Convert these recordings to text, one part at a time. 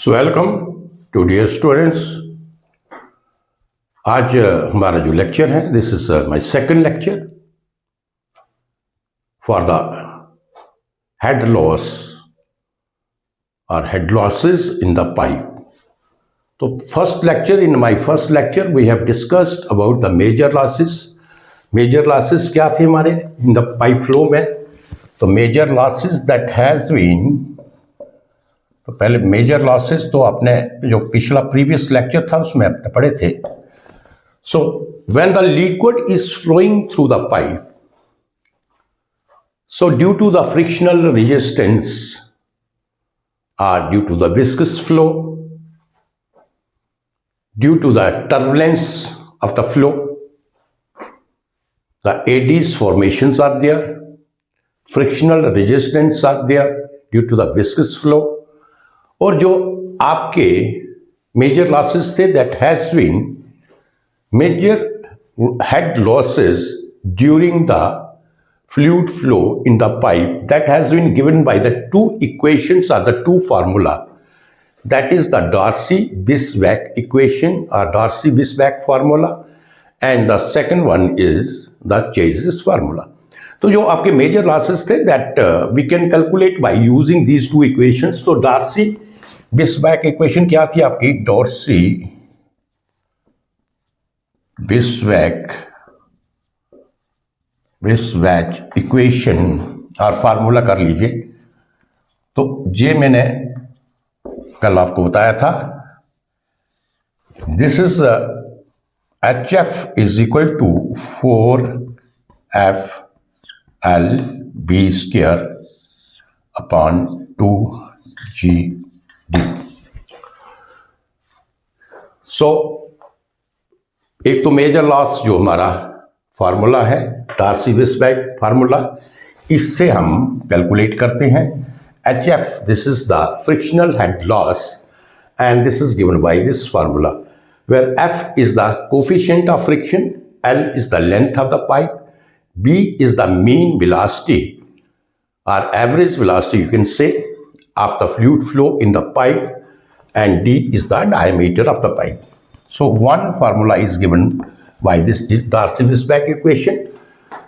So welcome to dear students. आज हमारा जो लेक्चर है, this is my second lecture for the head loss और head losses in the pipe. तो first lecture, in my first lecture we have discussed about the major losses. Major losses क्या थे हमारे in the pipe flow में? तो major losses that has been, तो पहले major losses तो आपने जो पिछला प्रीवियस लेक्चर था उसमें आपने पढ़े थे। So when the liquid is flowing through the pipe, so due to the frictional resistance or due to the viscous flow, due to the turbulence of the flow, the eddies formations are there, frictional resistance are there due to the viscous flow, और जो आपके major losses थे that has been major head losses during the fluid flow in the pipe, that has been given by the two equations or the two formula, that is the Darcy-Weisbach equation or Darcy-Weisbach formula, and the second one is the Chase's formula. तो जो आपके major losses थे that we can calculate by using these two equations. तो Darcy-Weisbach equation क्या थी आपकी? Darcy-Weisbach equation और formula कर लीजिए। तो ये मैंने कल आपको बताया था, this is HF is equal to 4FLB square upon 2GD। So एक तो मेजर लॉस जो हमारा फार्मूला है Darcy-Weisbach फार्मूला, इससे हम कैलकुलेट करते हैं HF, this is the frictional head loss and this is given by this formula where F is the coefficient of friction, L is the length of the pipe, B is the mean velocity or average velocity you can say of the fluid flow in the pipe, and D is the diameter of the pipe. So one formula is given by this Darcy-Weisbach equation,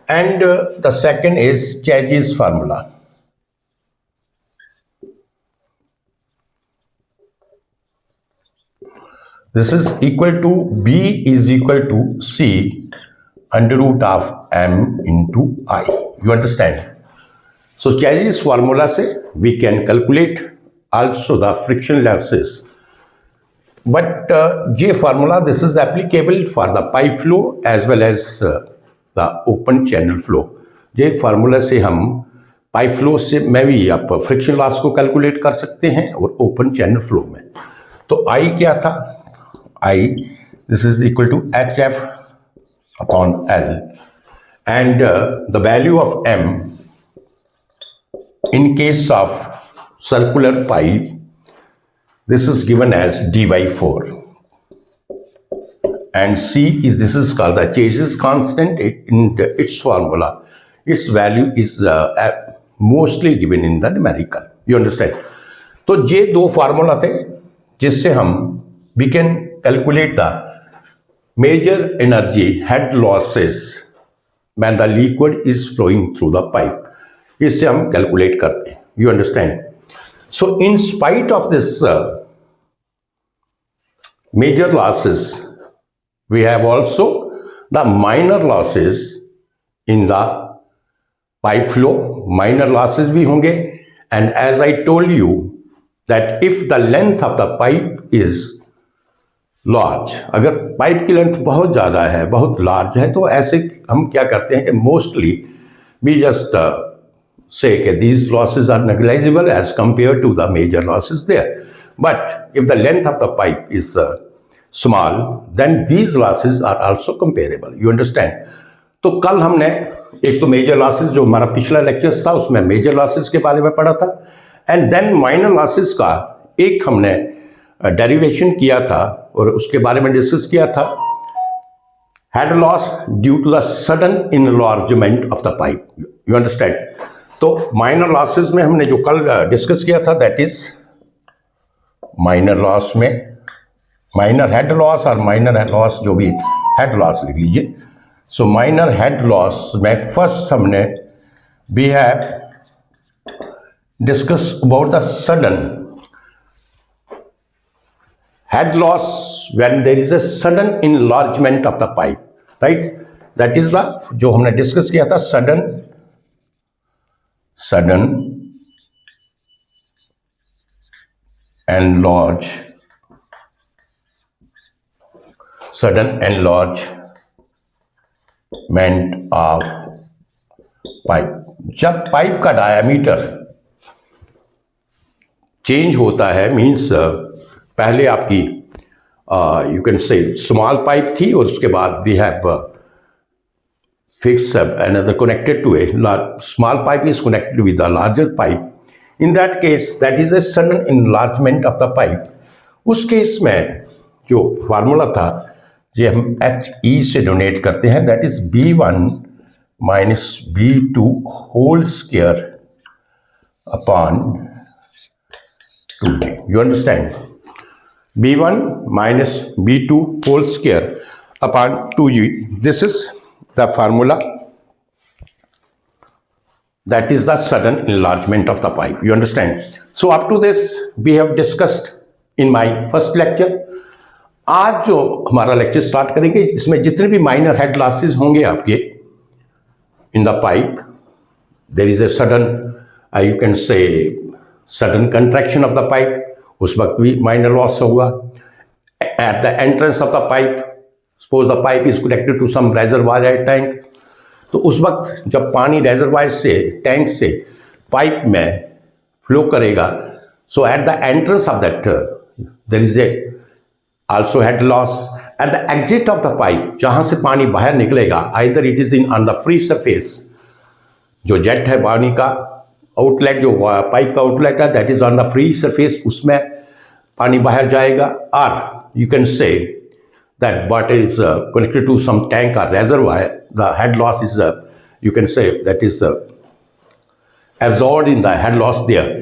and the second is Chase's formula. This is equal to B is equal to C under root of M into I. You understand? So Chase's formula से we can calculate also the friction losses. But ये formula, this is applicable for the pipe flow as well as the open channel flow. ये formula से हम pipe flow से में भी आप friction loss को कैलकुलेट कर सकते हैं और ओपन चैनल फ्लो में। तो I क्या था? I, this is equal to HF upon L, and the value of M in case of circular pipe, this is given as D by 4, and C is, this is called the Chase's constant. In its formula, its value is mostly given in the numerical. You understand? तो ये दो formula थे जिससे हम we can calculate the major energy head losses when the liquid is flowing through the pipe. इससे हम calculate करते हैं। You understand? So in spite of this major losses, we have also the minor losses in the pipe flow. Minor losses भी होंगे, and as I told you that if the length of the pipe is large, अगर pipe की length बहुत ज़्यादा है, बहुत large है, तो ऐसे हम क्या करते हैं कि मोस्टली वी जस्ट से कि these losses are negligible as compare to the major losses there, but if the length of the pipe is small then these losses are also comparable. You understand? तो कल हमने एक तो major losses जो हमारा पिछला lecture था उसमें मेजर लॉसेज के बारे में पढ़ा था, एंड देन माइनर लॉसेज का एक हमने डेरिवेशन किया था और उसके बारे में डिस्कस किया था, head loss due to the sudden enlargement of the pipe. You understand? तो माइनर लॉसेस में हमने जो कल डिस्कस किया था दैट इज माइनर लॉस में, माइनर हेड लॉस और माइनर लॉस जो भी हेड लॉस लिख लीजिए. सो माइनर हेड लॉस में फर्स्ट हमने we have discuss about the sudden head loss when there is a sudden enlargement of the pipe, right? That is the जो हमने discuss किया था sudden enlargement of pipe. जब pipe का diameter change होता है, मीन्स पहले आपकी you can say small pipe थी और उसके बाद we have fix another connected to a small pipe is connected with the larger pipe. In that case that is a sudden enlargement of the pipe. उस case में जो formula था जो हम HE से डोनेट करते हैं, that is B1 minus B2 whole square upon 2G. You understand? B1 minus B2 whole square upon 2G. This is the formula. That is the sudden enlargement of the pipe. You understand? So up to this we have discussed in my first lecture. आज जो हमारा lecture start करेंगे, इसमें जितने भी minor head losses होंगे आपके in the pipe, there is a sudden you can say sudden contraction of the pipe, उस वक्त भी माइनर लॉस होगा. At the entrance of the pipe, suppose the pipe is connected to some reservoir tank, तो उस वक्त जब पानी reservoir से टैंक से पाइप में फ्लो करेगा, so at the entrance of that there is a also head loss. At the exit of the pipe, जहां से पानी बाहर निकलेगा, either it is in on the free surface, जो जेट है पानी का आउटलेट, जो पाइप का आउटलेट है, that is on the free surface, उसमें पानी बाहर जाएगा. और you can say that water is connected to some tank और reservoir, the head loss is you can say that is absorbed in the head loss there.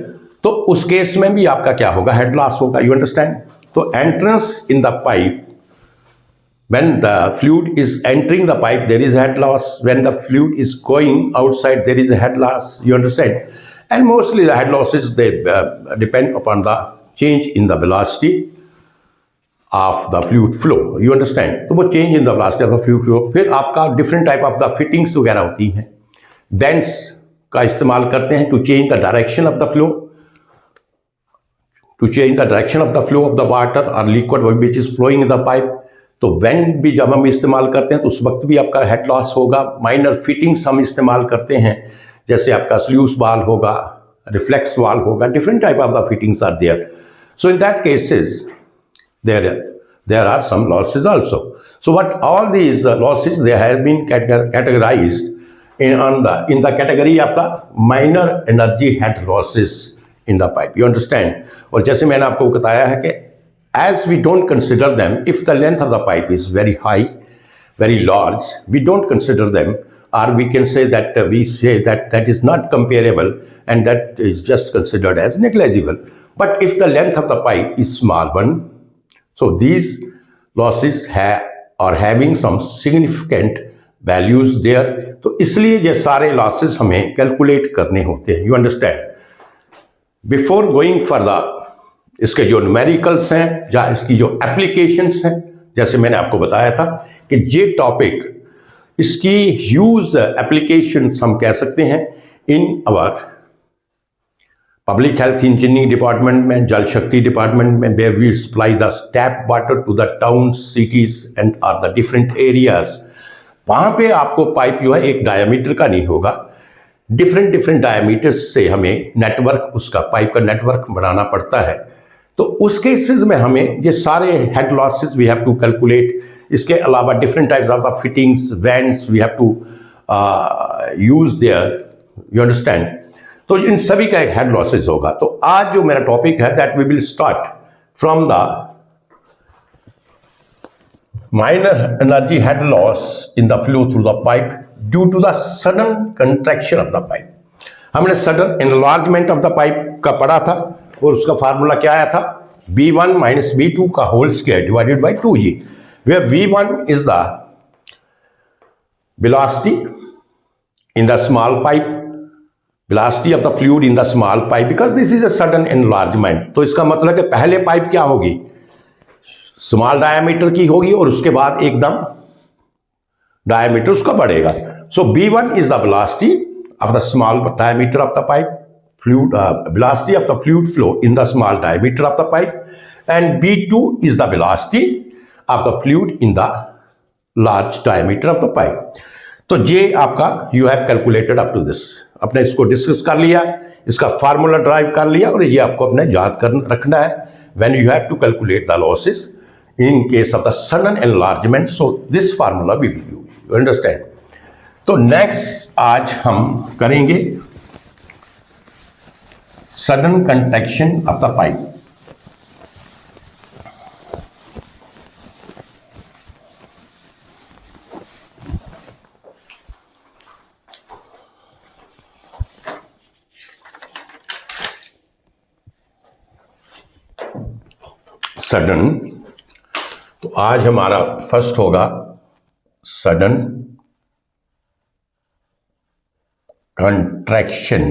तो उस case में भी आपका क्या होगा, हेड लॉस होगा. You understand? तो entrance in the pipe, when the fluid is entering the pipe, there is head loss. When the fluid is going outside, there is a head loss. You understand? And mostly the head losses, they depend upon the change in the velocity of the fluid flow. You understand? तो वो change in the velocity of the fluid flow. फिर आपका different type of the fittings वगैरह होती हैं. Bends का इस्तेमाल करते हैं to change the direction of the flow, to change the direction of the flow of the water or liquid which is flowing in the pipe. तो went भी जब हम इस्तेमाल करते हैं तो उस वक्त भी आपका हेड लॉस होगा. माइनर फिटिंग्स हम इस्तेमाल करते हैं, जैसे आपका स्ल्यूस वाल होगा, रिफ्लेक्स वाल होगा, different type of the fittings are there. So in that cases there are some losses also. So what all these losses they have been categorized in the category of the minor energy head losses in the pipe. You understand? और जैसे मैंने आपको बताया है कि as we don't consider them, if the length of the pipe is very high, very large, we don't consider them, or we can say that we say that that is not comparable and that is just considered as negligible. But if the length of the pipe is small one, so these losses are having some significant values there. तो इसलिए ये सारे losses हमें calculate करने होते हैं. You understand? Before going further, इसके जो न्यूमेरिकल्स हैं या इसकी जो एप्लीकेशंस हैं, जैसे मैंने आपको बताया था कि ये टॉपिक, इसकी ह्यूज एप्लीकेशंस हम कह सकते हैं in our public health engineering department में, जल शक्ति डिपार्टमेंट में, where we supply the tap water to the towns, cities and are the different areas. वहाँ पे आपको पाइप जो है एक डायमीटर का नहीं होगा, डिफरेंट डायमीटर्स से हमें नेटवर्क, उसका पाइप का नेटवर्क बनाना पड़ता है. तो उस केसेस में हमें ये सारे head losses we have to calculate. इसके अलावा different types of the fittings, vents we have to use there. You understand? तो इन सभी का एक हेड लॉसेस होगा. तो आज जो मेरा टॉपिक है that we will start from the minor energy head loss in the flow through the pipe due to the sudden contraction of the pipe. हमने sudden enlargement of the pipe का पढ़ा था और उसका फार्मूला क्या आया था V1 minus V2 का whole square divided by 2G, where V1 is the velocity in the small pipe, velocity of the fluid in the small pipe, because this is a sudden enlargement. तो इसका मतलब कि पहले pipe क्या होगी, small diameter की होगी और उसके बाद एकदम डायमीटर उसका बढ़ेगा. सो V1 is the velocity of the small diameter of the pipe, fluid velocity of the fluid flow in the small diameter of the pipe, and V2 is the velocity of the fluid in the large diameter of the pipe. तो ये आपका you have calculated up to this. अपने इसको discuss कर लिया, इसका formula drive कर लिया और ये आपको अपने याद कर रखना है when you have to calculate the losses in case of the sudden enlargement. So this formula we will use. You understand? तो नेक्स्ट आज हम करेंगे sudden contraction of the pipe. Sudden, तो आज हमारा फर्स्ट होगा sudden contraction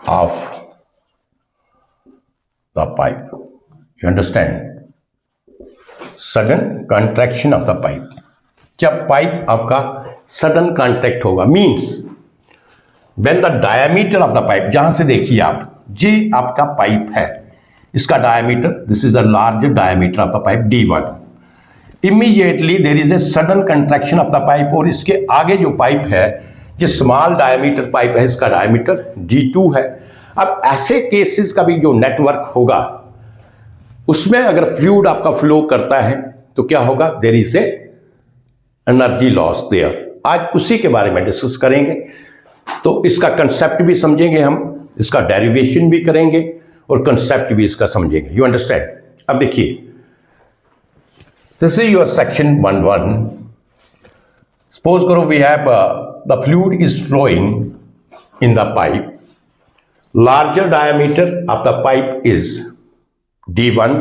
of the pipe. You understand? Sudden contraction of the pipe. जब pipe आपका सडन कॉन्ट्रैक्ट होगा means when the diameter of the pipe, जहां से देखिए आप, ये आपका पाइप है, इसका diameter, this is a large diameter of the pipe D1. Immediately there is a sudden contraction of the pipe, और इसके आगे जो पाइप है, जो स्मॉल डायमीटर पाइप है, इसका डायमीटर G2 है. अब ऐसे केसेस का भी जो नेटवर्क होगा उसमें अगर फ्लूइड आपका फ्लो करता है तो क्या होगा, there is a energy loss there. आज उसी के बारे में डिस्कस करेंगे. तो इसका कंसेप्ट भी समझेंगे हम, इसका डेरिवेशन भी करेंगे और कंसेप्ट भी इसका समझेंगे. You understand? अब देखिए, this is your section 1.1. Suppose करो we have the fluid is flowing in the pipe. Larger diameter of the pipe is D1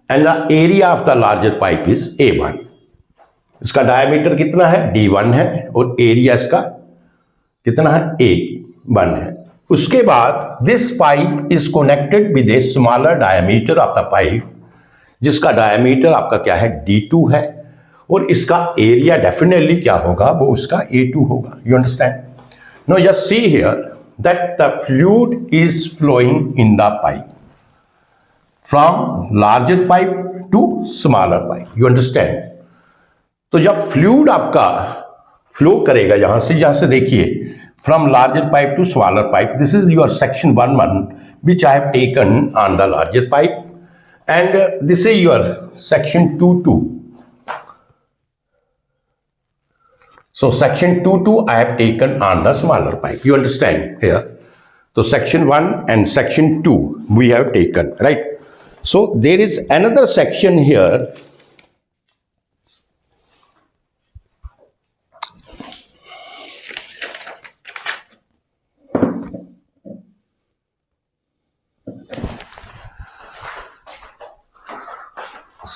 and the area of the larger pipe is A1. इसका diameter कितना है, D1 है, और area इसका कितना है, A1 है. उसके बाद this pipe is connected with a smaller diameter of the pipe, जिसका डायमीटर आपका क्या है, D2 है, और इसका एरिया डेफिनेटली क्या होगा, वो उसका A2 होगा. You understand? No just see here that the fluid is flowing in the pipe from larger pipe to smaller pipe. You understand? तो जब फ्लूइड आपका फ्लो करेगा जहां से देखिए, from larger pipe to smaller pipe, this is your section 1.1 which I have taken on the larger pipe. And this is your section 2.2. So section 2.2 I have taken on the smaller pipe. You understand here? So section 1 and section 2 we have taken, right? So there is another section here.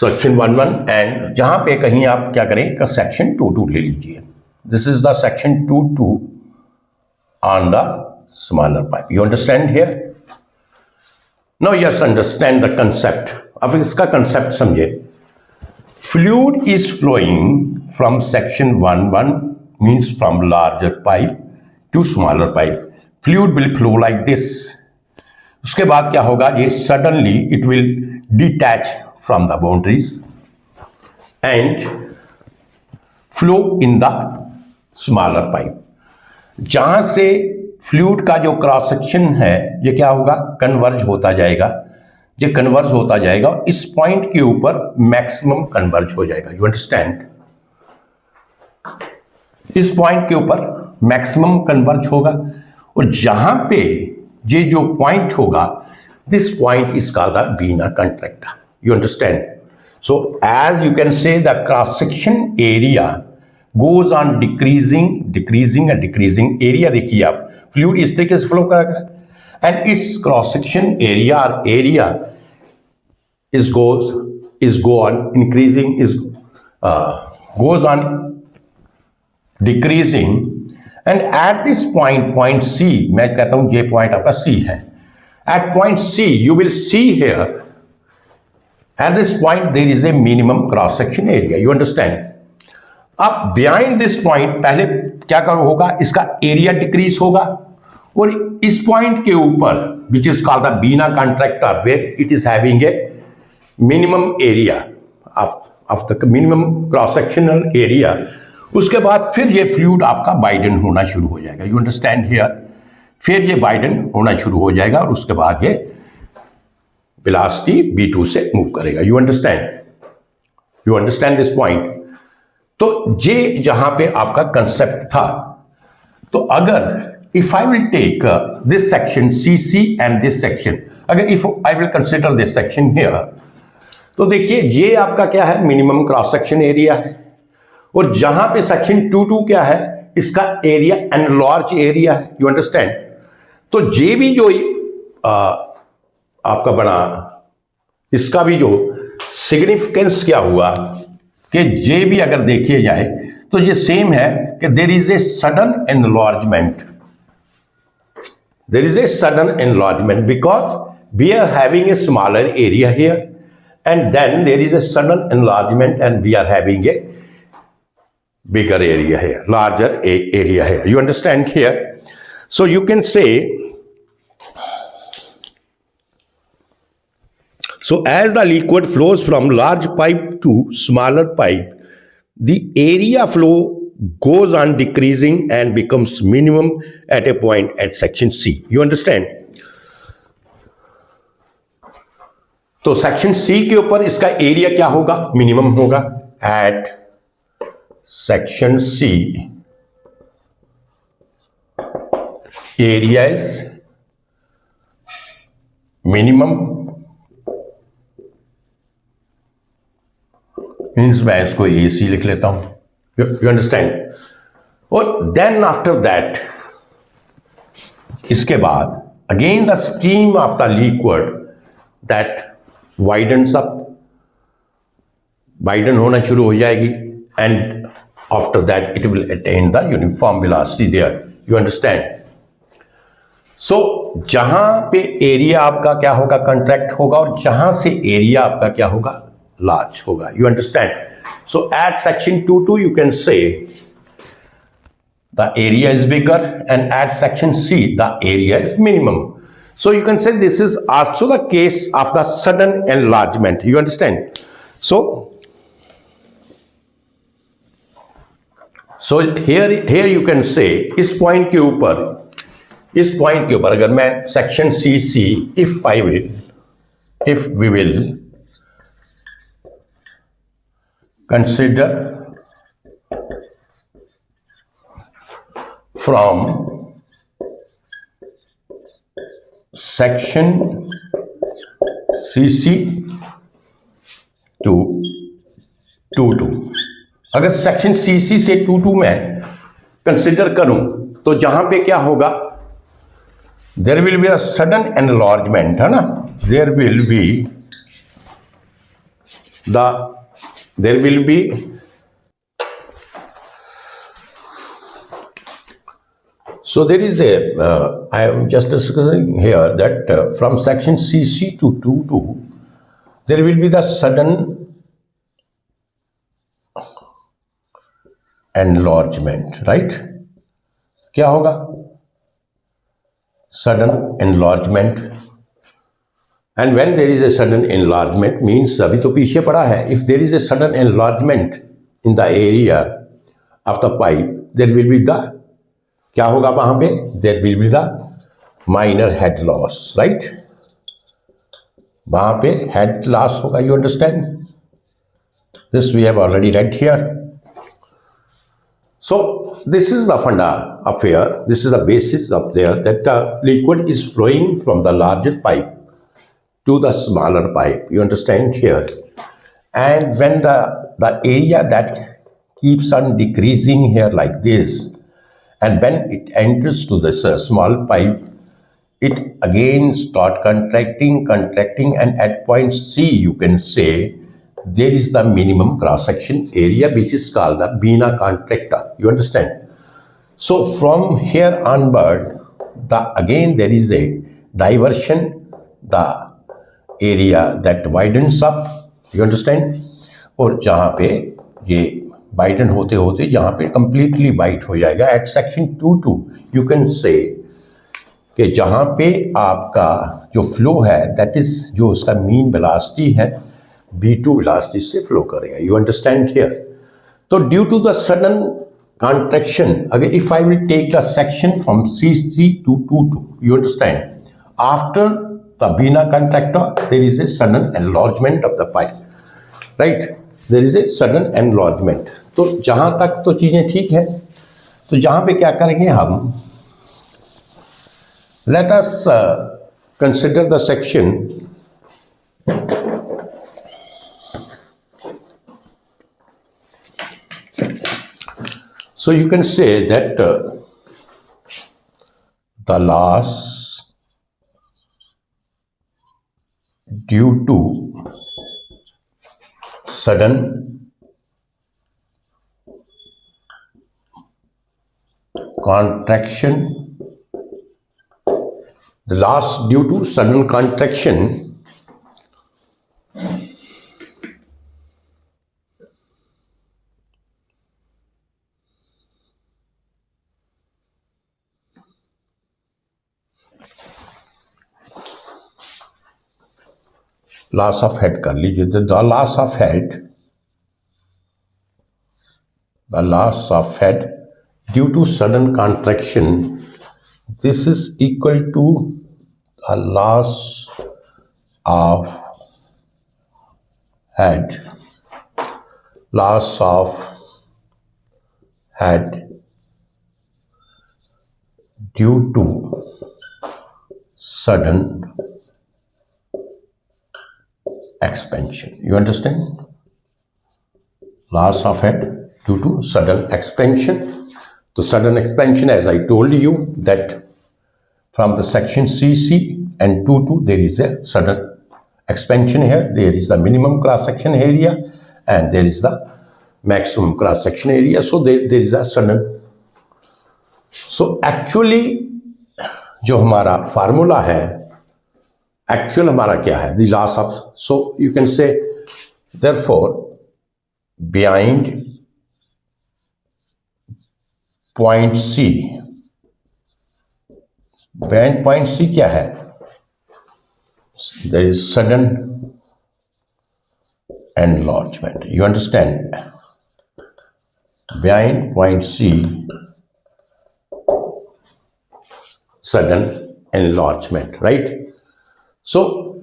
Section 1.1 and जहां पे कहीं आप क्या करें का section 2.2 ले लीजिए. This is the section 2.2 on the smaller pipe. You understand here? No yes understand the concept. अब इसका कंसेप्ट समझे. Fluid is flowing from section 1.1 means from larger pipe to smaller pipe. Fluid will flow like this. उसके बाद क्या होगा, ये suddenly it will detach from the boundaries and flow in the smaller pipe. जहां से fluid का जो cross section है ये क्या होगा, कन्वर्ज होता जाएगा. ये कन्वर्ज होता जाएगा और इस पॉइंट के ऊपर मैक्सिमम कन्वर्ज हो जाएगा. You understand? इस पॉइंट के ऊपर मैक्सिमम कन्वर्ज होगा और जहां पे ये जो पॉइंट होगा, this point is called the vena contracta. You understand? So as you can say, the cross section area goes on decreasing and decreasing. area देखिए आप, फ्लूइड इस तरीके से फ्लो कर रहा है and its cross section area go on increasing, goes on decreasing, and at this point C, मैं कहता हूं ये पॉइंट आपका C है. At point C you will see here, at this point there is a minimum cross section area. You understand? अब behind this point पहले क्या करो होगा, इसका एरिया डिक्रीज होगा, और इस पॉइंट के ऊपर which is called the vena contracta where it is having a minimum area of the minimum cross sectional area. उसके बाद फिर ये फ्लूइड आपका वाइडन होना शुरू हो जाएगा. You understand here? फिर ये वाइडन होना शुरू हो जाएगा और उसके बाद ये वेलोसिटी v2 से मूव करेगा. You understand this point? तो ये जहां पे आपका कंसेप्ट था. तो अगर if I will take this section CC and this section, अगर if I will consider this section here, तो देखिए ये आपका क्या है, मिनिमम क्रॉस सेक्शन एरिया है, और जहां पे सेक्शन 2 क्या है, इसका एरिया एनलार्ज एरिया है. You understand? तो ये भी जो आपका बना, इसका भी जो सिग्निफिकेंस क्या हुआ कि ये भी अगर देखिए जाए तो ये सेम है कि there is a sudden enlargement. There is a sudden enlargement because we are having a smaller area here, and then there is a sudden enlargement and we are having a bigger area here, larger area here. You understand here? So you can say, so as the liquid flows from large pipe to smaller pipe, the area flow goes on decreasing and becomes minimum at a point at section C. You understand? तो section C के ऊपर इसका area क्या होगा, minimum होगा. At section C area is minimum, means मैं इसको AC लिख लेता हूं. You understand? और then after that, इसके बाद again the stream of the liquid that widens up, widen होना शुरू हो जाएगी, and after that it will attain the uniform velocity there. You understand? So जहां पे एरिया आपका क्या होगा, कंट्रैक्ट होगा, और जहां से एरिया आपका क्या होगा, लार्ज होगा. You understand? So at section 2 you can say the area is bigger, and at section C the area is minimum. So you can say this is also the case of the sudden enlargement. You understand? So here you can say इस point के ऊपर अगर मैं section CC if we will consider from section CC to 2 अगर section CC से 2 में consider करूं तो जहां पे क्या होगा, there will be a sudden enlargement, है ना. There will be so there is I am just discussing here that from section CC to 2 there will be the sudden enlargement, right? क्या होगा, sudden enlargement. And when there is a sudden enlargement means अभी तो पीछे पड़ा है, if there is a sudden enlargement in the area of the pipe there will be the क्या होगा वहां पे, there will be the minor head loss, right? वहां पे head loss होगा. You understand? This we have already read here. So this is the funda of here, this is the basis up there, that the liquid is flowing from the larger pipe to the smaller pipe. You understand here? And when the area that keeps on decreasing here like this, and when it enters to this small pipe, it again start contracting, and at point C you can say there is the minimum cross section area which is called the vena contracta. You understand? So from here onward, again there is a diversion, the area that widens up. You understand? और जहाँ पे ये widen होते होते जहाँ पे completely wide हो जाएगा at section 2.2 you can say कि जहाँ पे आपका जो फ्लो है that is जो उसका मीन वेलोसिटी है v2 वेलोसिटी से फ्लो करेगा. You understand here? तो due to the sudden contraction, again if I will take the section from CC to 2.2, you understand, after the vena contracta there is a sudden enlargement of the pipe, right? There is a sudden enlargement. तो जहां तक तो चीजें ठीक है. तो जहां पे क्या करेंगे हम, let us consider the section so you can say that the loss due to sudden contraction, the loss due to sudden contraction loss of head कर लीजिए. The loss of head due to sudden contraction, this is equal to a loss of head due to sudden expansion. You understand? Loss of head due to sudden expansion. The sudden expansion, as I told you, that from the section CC and 2.2 there is a sudden expansion here. There is the minimum cross section area and there is the maximum cross section area. So there is a sudden. So actually जो हमारा formula है, actual हमारा क्या है, the loss of. So you can say therefore behind point C, behind point C क्या है, there is sudden enlargement. You understand? Behind point C sudden enlargement, right? So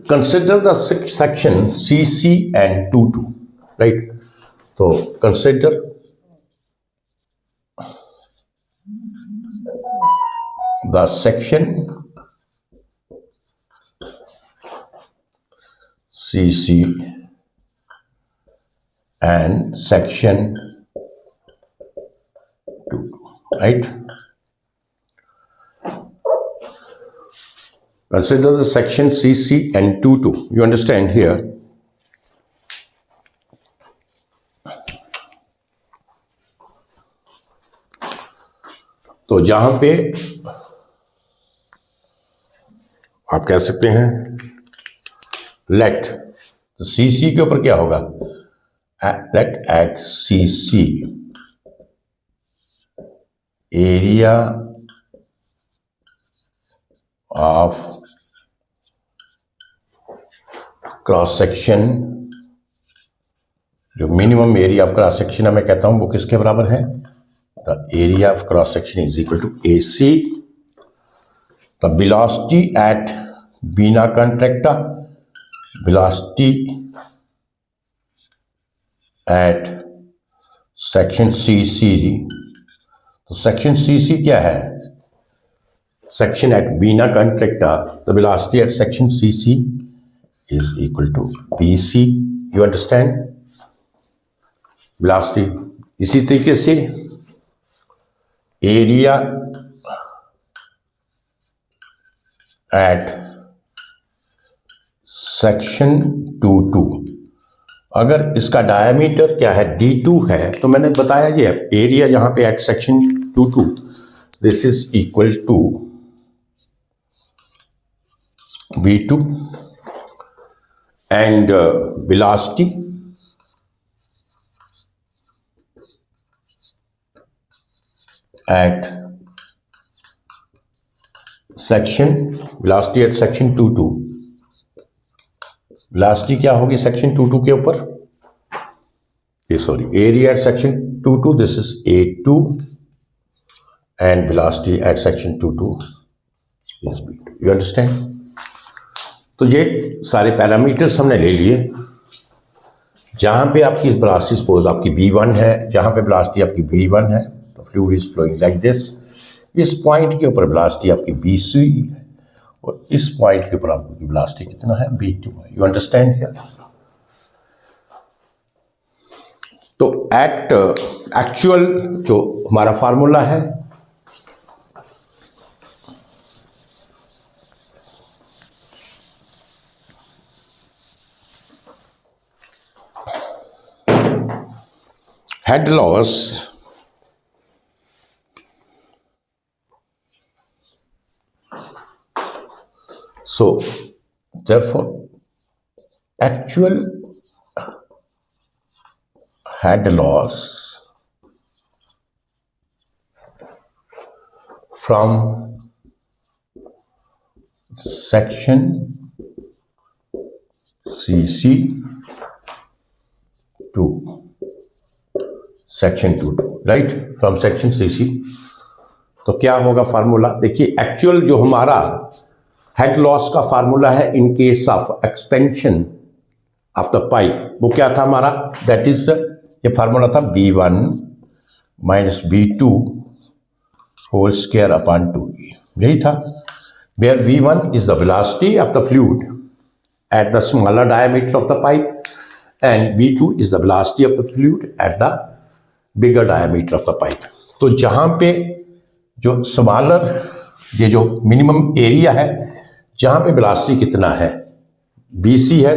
consider the section CC and 2.2, right? So consider the section CC and section 2, right? Consider the section CC and 2.2. You understand here? तो जहां पे आप कह सकते हैं late, तो CC के ऊपर क्या होगा, let at CC area of cross section, जो minimum area of cross section है मैं कहता हूं वो किसके बराबर है, the area of cross section is equal to AC. The velocity at vena contracta, velocity at section CC. तो सेक्शन CC क्या है, section at vena contracta, the velocity at section CC is equal to BC. You understand? Velocity. इसी तरीके से area at section 2 अगर इसका diameter क्या है D2 है तो मैंने बताया जी एरिया जहां पे at section 2 this is equal to V2 and velocity at section velocity at section 2 velocity क्या होगी सेक्शन 2 के ऊपर sorry area at section 2 this is A2 and velocity at section 2 is B2 you understand. तो ये सारे parameters हमने ले लिए। जहां पे आपकी वेलोसिटी सपोज आपकी V1 है, जहां पे वेलोसिटी आपकी V1 है तो fluid is flowing like this. इस पॉइंट के ऊपर वेलोसिटी आपकी BC है और इस पॉइंट के ऊपर आपकी वेलोसिटी कितना है B2 है। You understand here. तो एट एक्चुअल जो हमारा फार्मूला है head loss so therefore actual head loss from section CC to section 2 right from section CC। तो क्या होगा फार्मूला देखिए एक्चुअल जो हमारा हेड लॉस का फार्मूला है इन case of expansion of the pipe वो क्या था हमारा दैट इज ये फार्मूला था B1 minus B2 whole square upon 2E यही था where V1 is the velocity of the fluid at the smaller diameter of the pipe and V2 is the velocity of the fluid at the bigger diameter of the pipe. तो जहां पे जो smaller ये जो minimum area है जहां पे velocity कितना है BC है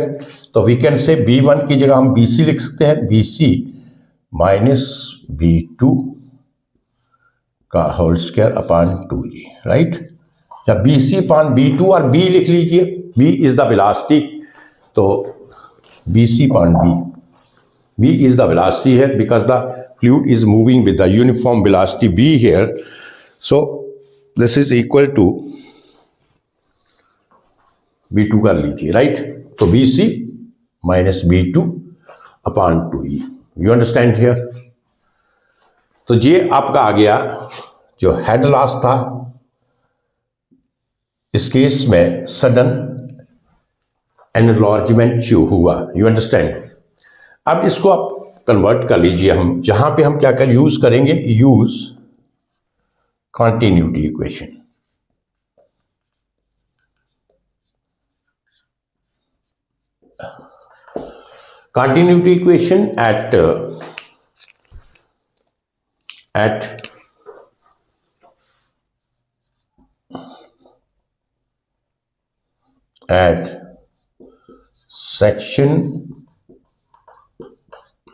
तो वी कैन से B1 की जगह हम BC लिख सकते हैं BC माइनस B2 का whole square upon 2E right. या BC अपॉन B2 और B लिख लीजिए B इज द वेलोसिटी तो BC upon B is the velocity here because the fluid is moving with the uniform velocity B here. So this is equal to B2 कर लीजिए right. तो BC minus B2 upon 2E you understand here. तो ये आपका आ गया जो head loss था इस केस में सडन एनलार्जमेंट जो हुआ यू अंडरस्टैंड। अब इसको आप कन्वर्ट कर लीजिए हम जहां पे हम क्या कर यूज करेंगे use continuity equation. Continuity equation at section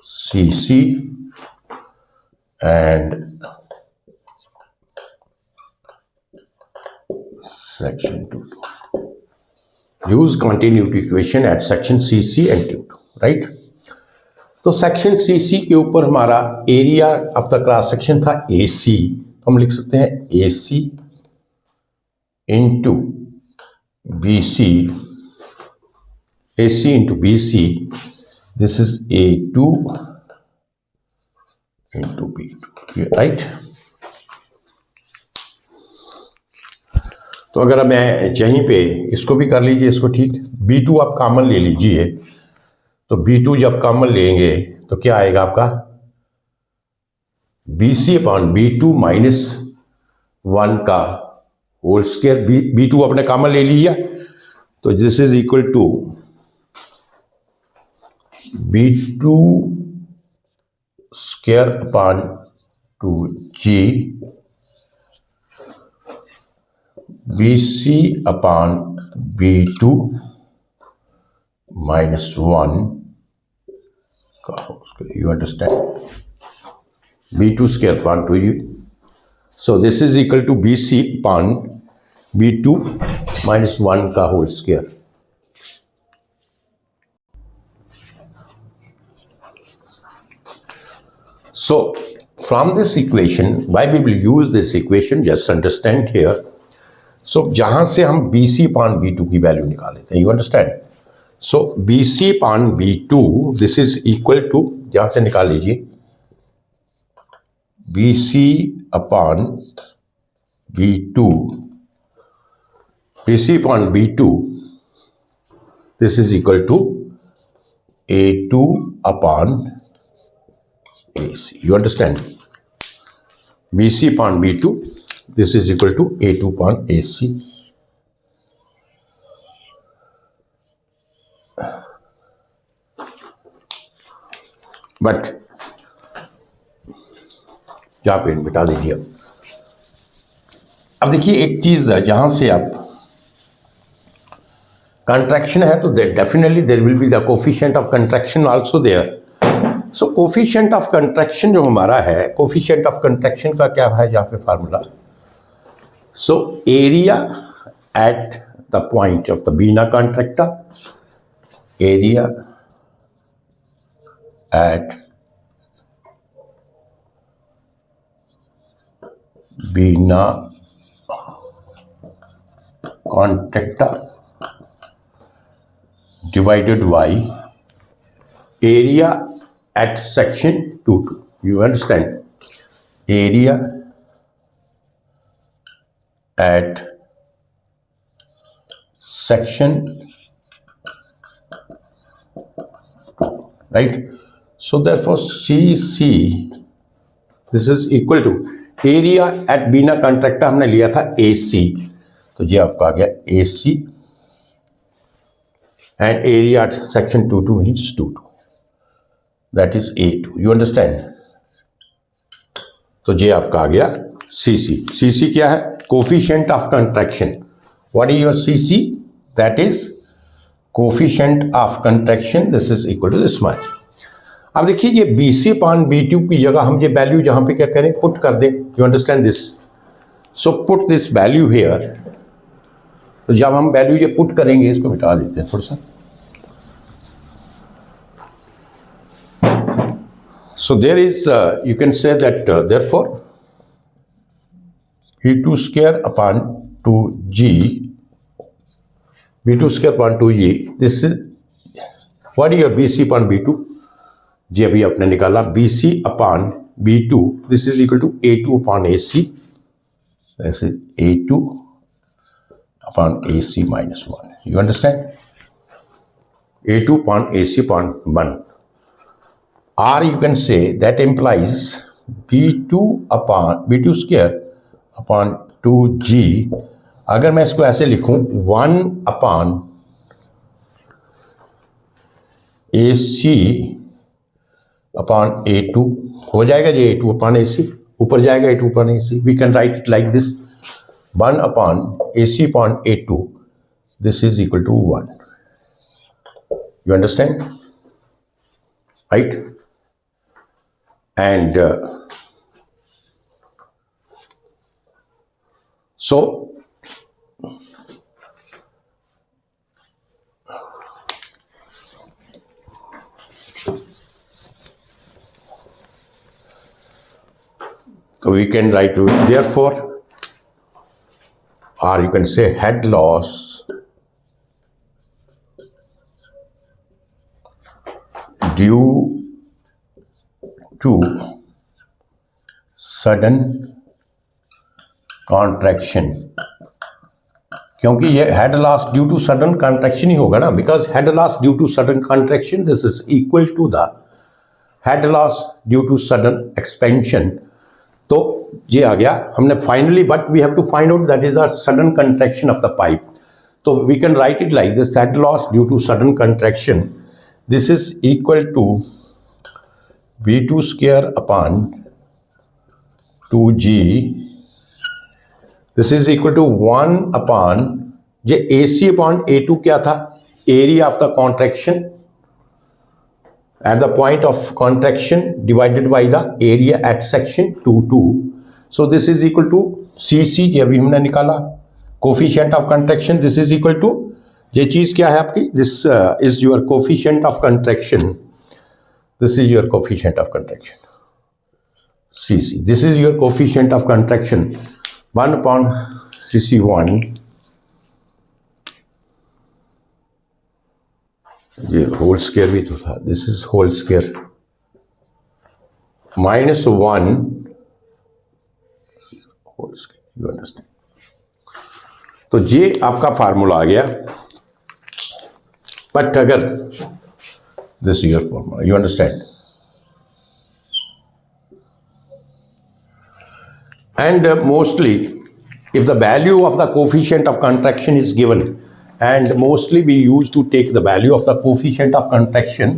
CC and section 2. Use continuity equation at section CC and 2, right? तो सेक्शन CC के ऊपर हमारा area of the cross section था AC, तो हम लिख सकते हैं AC into BC, AC into BC, this is A2 into B2, right. तो अगर मैं यहीं पे इसको भी कर लीजिए इसको ठीक, B2 आप कॉमन ले लीजिए, तो B2 जब कॉमन लेंगे तो क्या आएगा आपका BC अपॉन B2 माइनस 1 का होल स्क्वायर। B2 आपने कॉमन ले लिया तो this is equal to B2 square upon 2G BC upon B2 minus 1, you understand, B2 square upon 2G. So this is equal to BC upon B2 minus 1 का whole square. So from this equation, why we will use this equation, just understand here. So जहां से हम BC upon B2 की value निकाल लेते हैं, you understand? So BC upon B2, this is equal to, जहां से निकाल लीजिए, BC upon B2, BC upon B2, this is equal to A2 upon AC. You understand? BC upon B2, this is equal to A2 upon AC. But यहाँ पे मिटा दीजिए। अब देखिए एक चीज है, जहां से आप कंट्रैक्शन है तो definitely there will be the coefficient of contraction also there. So coefficient of contraction जो हमारा है, कोफिशिएंट ऑफ कंट्रैक्शन का क्या है यहाँ पे formula? So area at the point of the vena contracta, area at vena contracta divided by area at section 2. You understand? Area at section 2, right? So therefore CC, this is equal to area at vena contracta हमने लिया था AC, तो ये आपका आ गया AC, and area at section 2 means 2, that is A2. You understand? तो ये आपका आ गया CC. CC क्या है? Coefficient of contraction. What is your CC? That is coefficient of contraction. This is equal to this much. अब देखिए ये BC upon B2 की जगह हम ये वैल्यू जहां पे क्या करें, पुट कर दें. You understand this? So put this value here. तो जब हम वैल्यू ये पुट करेंगे, इसको मिटा देते हैं थोड़ा सा. So there is, you can say that therefore B2 square upon 2G, B2 square upon 2G, this is, what is your BC upon B2? जी अभी आपने निकाला BC upon B2, this is equal to A2 upon AC, this is A2 upon AC minus 1. You understand? A2 upon AC upon 1. Or you can say that implies B2 square upon 2G. अगर मैं इसको ऐसे लिखूं 1 upon AC upon A2 हो जाएगा, ये A2 upon AC ऊपर जाएगा, A2 upon AC. We can write it like this: 1 upon AC upon A2. This is equal to 1. You understand? Right? And so we can write therefore, or you can say head loss due to sudden contraction, क्योंकि ये head loss due to sudden contraction ही होगा ना, because head loss due to sudden contraction this is equal to the head loss due to sudden expansion. तो ये आ गया, हमने finally what we have to find out, that is the sudden contraction of the pipe. तो we can write it like this: head loss due to sudden contraction, this is equal to B2 square upon 2G this is equal to 1 upon ये AC upon A2 क्या था, area of the contraction at the point of contraction divided by the area at section 2 so this is equal to CC ये अभी हमने निकाला, coefficient of contraction this is equal to ये चीज क्या है आपकी, this is your coefficient of contraction, this is your coefficient of contraction CC, this is your coefficient of contraction 1 upon CC1 ये होल स्क्वायर भी तो था, this is whole square -1 whole square, you understand. तो ये आपका formula आ गया, but अगर this is your formula, you understand. And mostly if the value of the coefficient of contraction is given, and mostly we used to take the value of the coefficient of contraction,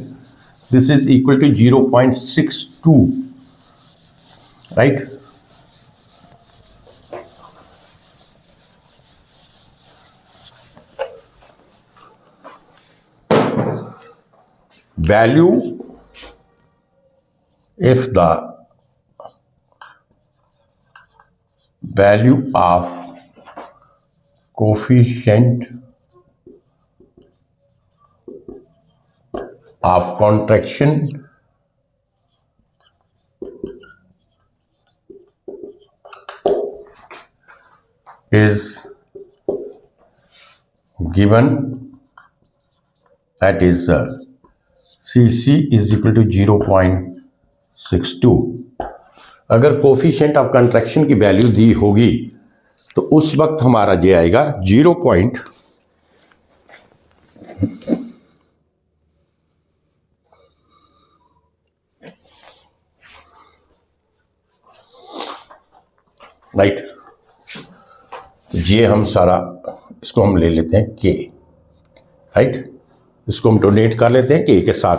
this is equal to 0.62, right? Value, if the value of coefficient of contraction is given, that is CC is equal to 0.62। अगर coefficient of contraction की value दी होगी तो उस वक्त हमारा ये आएगा 0. Right, ये हम सारा इसको हम ले लेते हैं के, राइट, इसको हम डोनेट कर लेते हैं के साथ।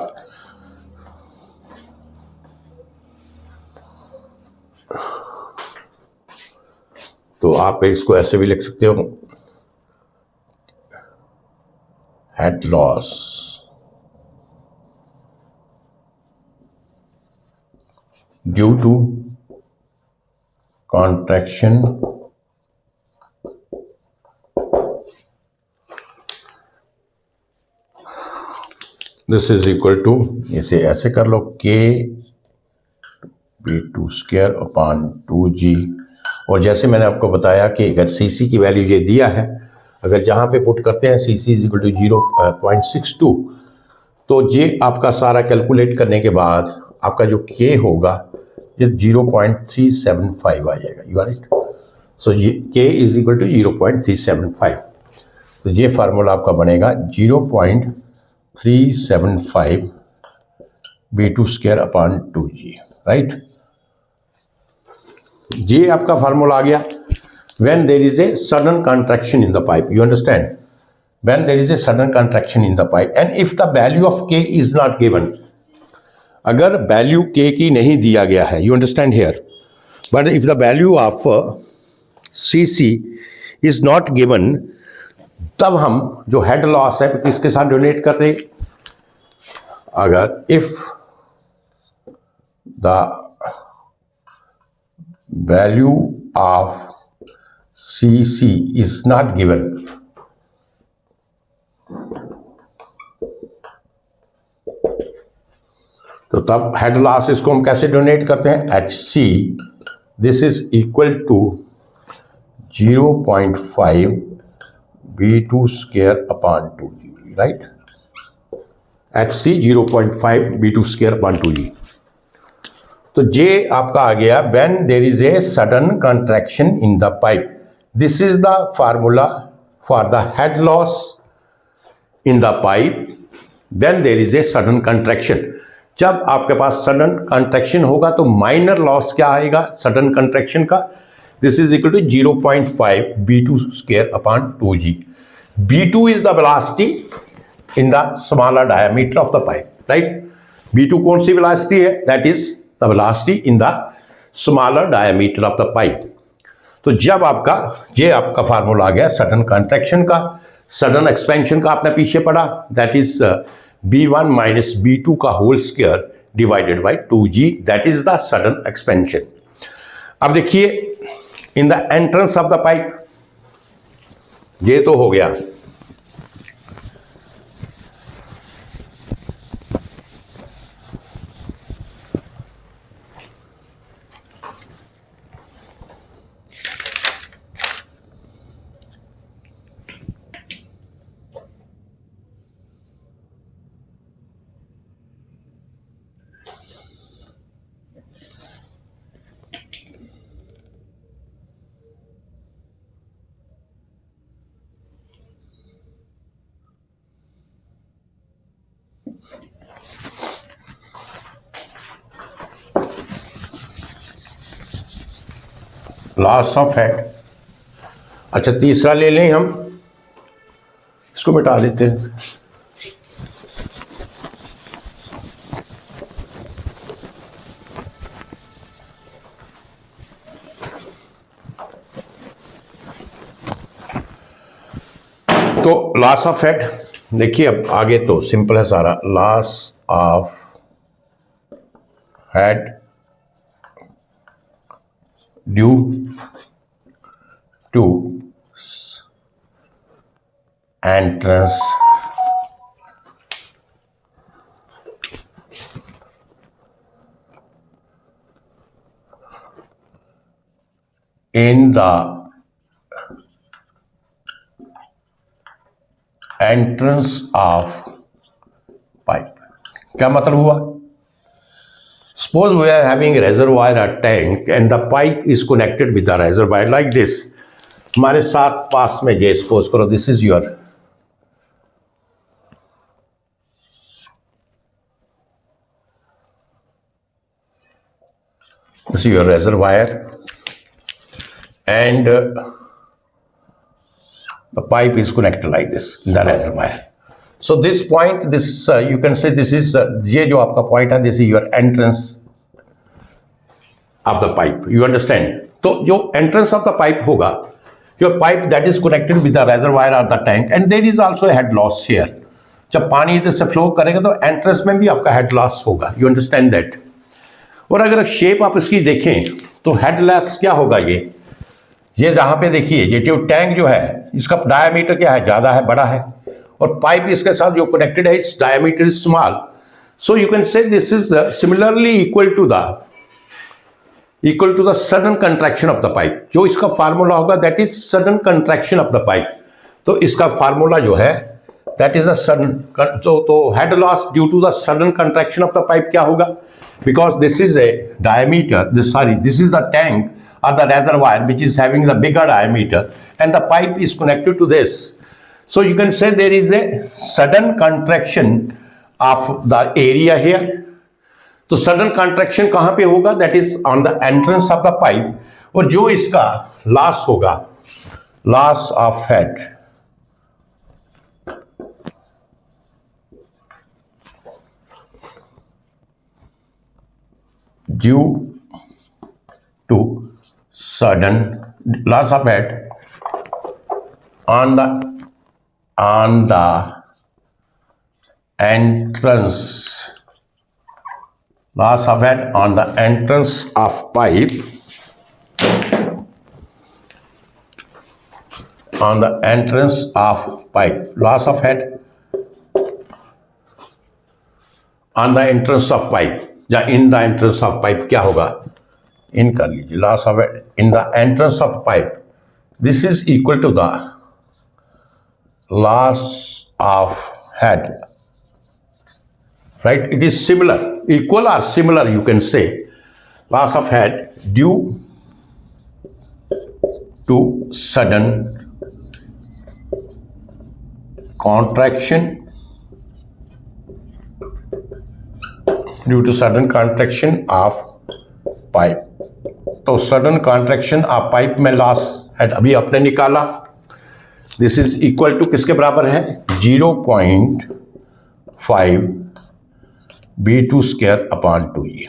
तो आप इसको ऐसे भी लिख सकते हो, head loss due to contraction this is equal to, इसे ऐसे कर लो, के B2² अपॉन 2G। और जैसे मैंने आपको बताया कि अगर CC की वैल्यू ये दिया है, अगर जहाँ पे पुट करते हैं CC इज इक्वल टू 0.62, तो ये आपका सारा कैलकुलेट करने के बाद आपका जो K होगा ये 0.375 आ जाएगा, यू आर राइट। सो ये K इज इक्वल टू 0.375, तो ये फार्मूला आपका बनेगा 0.375 B2² अपॉन 2G, राइट। ये आपका फार्मूला आ गया when there is a sudden contraction in the pipe, you understand, when there is a sudden contraction in the pipe and if the value of K is not given, अगर value K की नहीं दिया गया है, you understand here, but if the value of CC is not given, तब हम जो head loss है किसके साथ डोनेट कर रहे हैं, अगर if the value of CC is not given, तो तब हेड लॉस इसको हम कैसे डोनेट करते हैं, HC this is equal to 0.5 B2² upon 2G, right. HC 0.5 B2² upon 2G। तो ये आपका आ गया when there is a sudden contraction in the pipe, this is the formula for the head loss in the pipe when there is a sudden contraction। जब आपके पास sudden contraction होगा तो minor loss क्या आएगा सडन कंट्रैक्शन का, this is equal to 0.5 B2² upon 2G। B2 is the velocity in the smaller diameter of the pipe, right. B2 कौन सी velocity है, that is the velocity in the smaller diameter of the pipe। तो जब आपका ये आपका formula आ गया सडन कंट्रैक्शन का, सडन एक्सपेंशन का आपने पीछे पढ़ा, that is B1 minus B2 का whole square divided by 2G, that is the sudden expansion. अब देखिए in the entrance of the pipe, ये तो हो गया। Loss of head. अच्छा तीसरा ले लें हम, इसको मिटा देते हैं। तो लॉस ऑफ हेड देखिए, अब आगे तो सिंपल है सारा। Loss of head due to entrance in the entrance of pipe। क्या मतलब हुआ? Suppose we are having a reservoir or tank and the pipe is connected with the reservoir like this। हमारे साथ पास में ये सपोज करो, this is your reservoir and the pipe is connected like this in the reservoir। So this point, this you can say this is ये जो आपका point है, this is your entrance of the pipe, you understand। तो जो entrance of the pipe होगा, your pipe that is connected with the reservoir or the tank, and there is also a head loss here। जब पानी इधर से flow करेगा तो entrance में भी आपका हेड लॉस होगा, यू अंडरस्टैंड दैट। और अगर शेप आप इसकी देखें तो हेड लॉस क्या होगा, ये जहां पे देखिए ये जो टैंक जो है इसका डायमीटर क्या है, ज़्यादा है, बड़ा है, और पाइप इसके साथ जो कनेक्टेड है its diameter is small. So you can say this is similarly equal to the sudden contraction of the pipe. जो इसका फार्मूला होगा that is sudden contraction of the pipe. तो इसका फार्मूला जो है दैट इज द सडन, तो head loss due to the sudden contraction of the pipe क्या होगा, because this is a diameter, this is the tank or the reservoir which is having the bigger diameter and the pipe is connected to this। So you can say there is a sudden contraction of the area here। तो sudden contraction कहाँ पे होगा, that is on the entrance of the pipe। और जो इसका loss होगा, loss of head due to sudden loss of head on the entrance, loss of head on the entrance of pipe, on the entrance of pipe, loss of head on the entrance of pipe या in the entrance of pipe क्या होगा, इन कर लीजिए, loss of in the entrance of pipe, this is equal to the loss of head, right. It is similar, equal और similar you can say, loss of head due to sudden contraction, due to sudden contraction of pipe. तो sudden contraction of pipe में loss head अभी आपने निकाला, this is equal to किसके बराबर है, 0.5 B2 square upon 2E,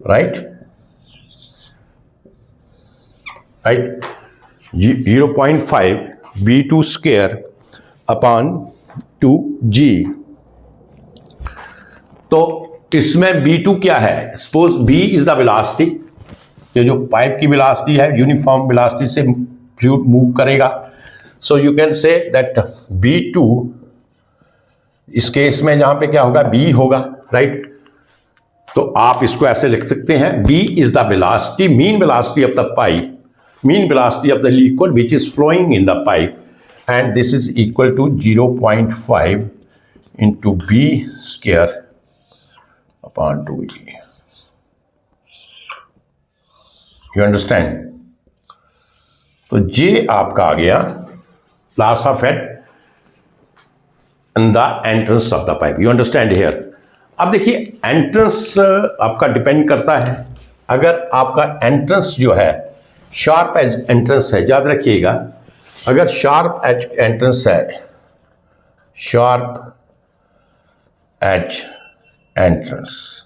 right. Right, 0.5 B2 square upon 2G। तो इसमें B2 क्या है? Suppose B is the velocity, ये जो पाइप की वेलोसिटी है यूनिफॉर्म वेलोसिटी से फ्लूइड मूव करेगा। सो you can say that B2, इस केस में जहां पे क्या होगा, B होगा, राइट। तो आप इसको ऐसे लिख सकते हैं, B is the velocity, mean velocity of the pipe, mean velocity of the liquid which is flowing in the pipe, and this is equal to 0.5 into B square upon 2G। You understand? तो ये आपका आ गया loss of head in the entrance of the pipe. You understand here? अब देखिए, entrance आपका depend करता है। अगर आपका एंट्रेंस जो है शार्प एज एंट्रेंस है, याद रखिएगा, अगर शार्प एज एंट्रेंस है, शार्प एज एंट्रेंस,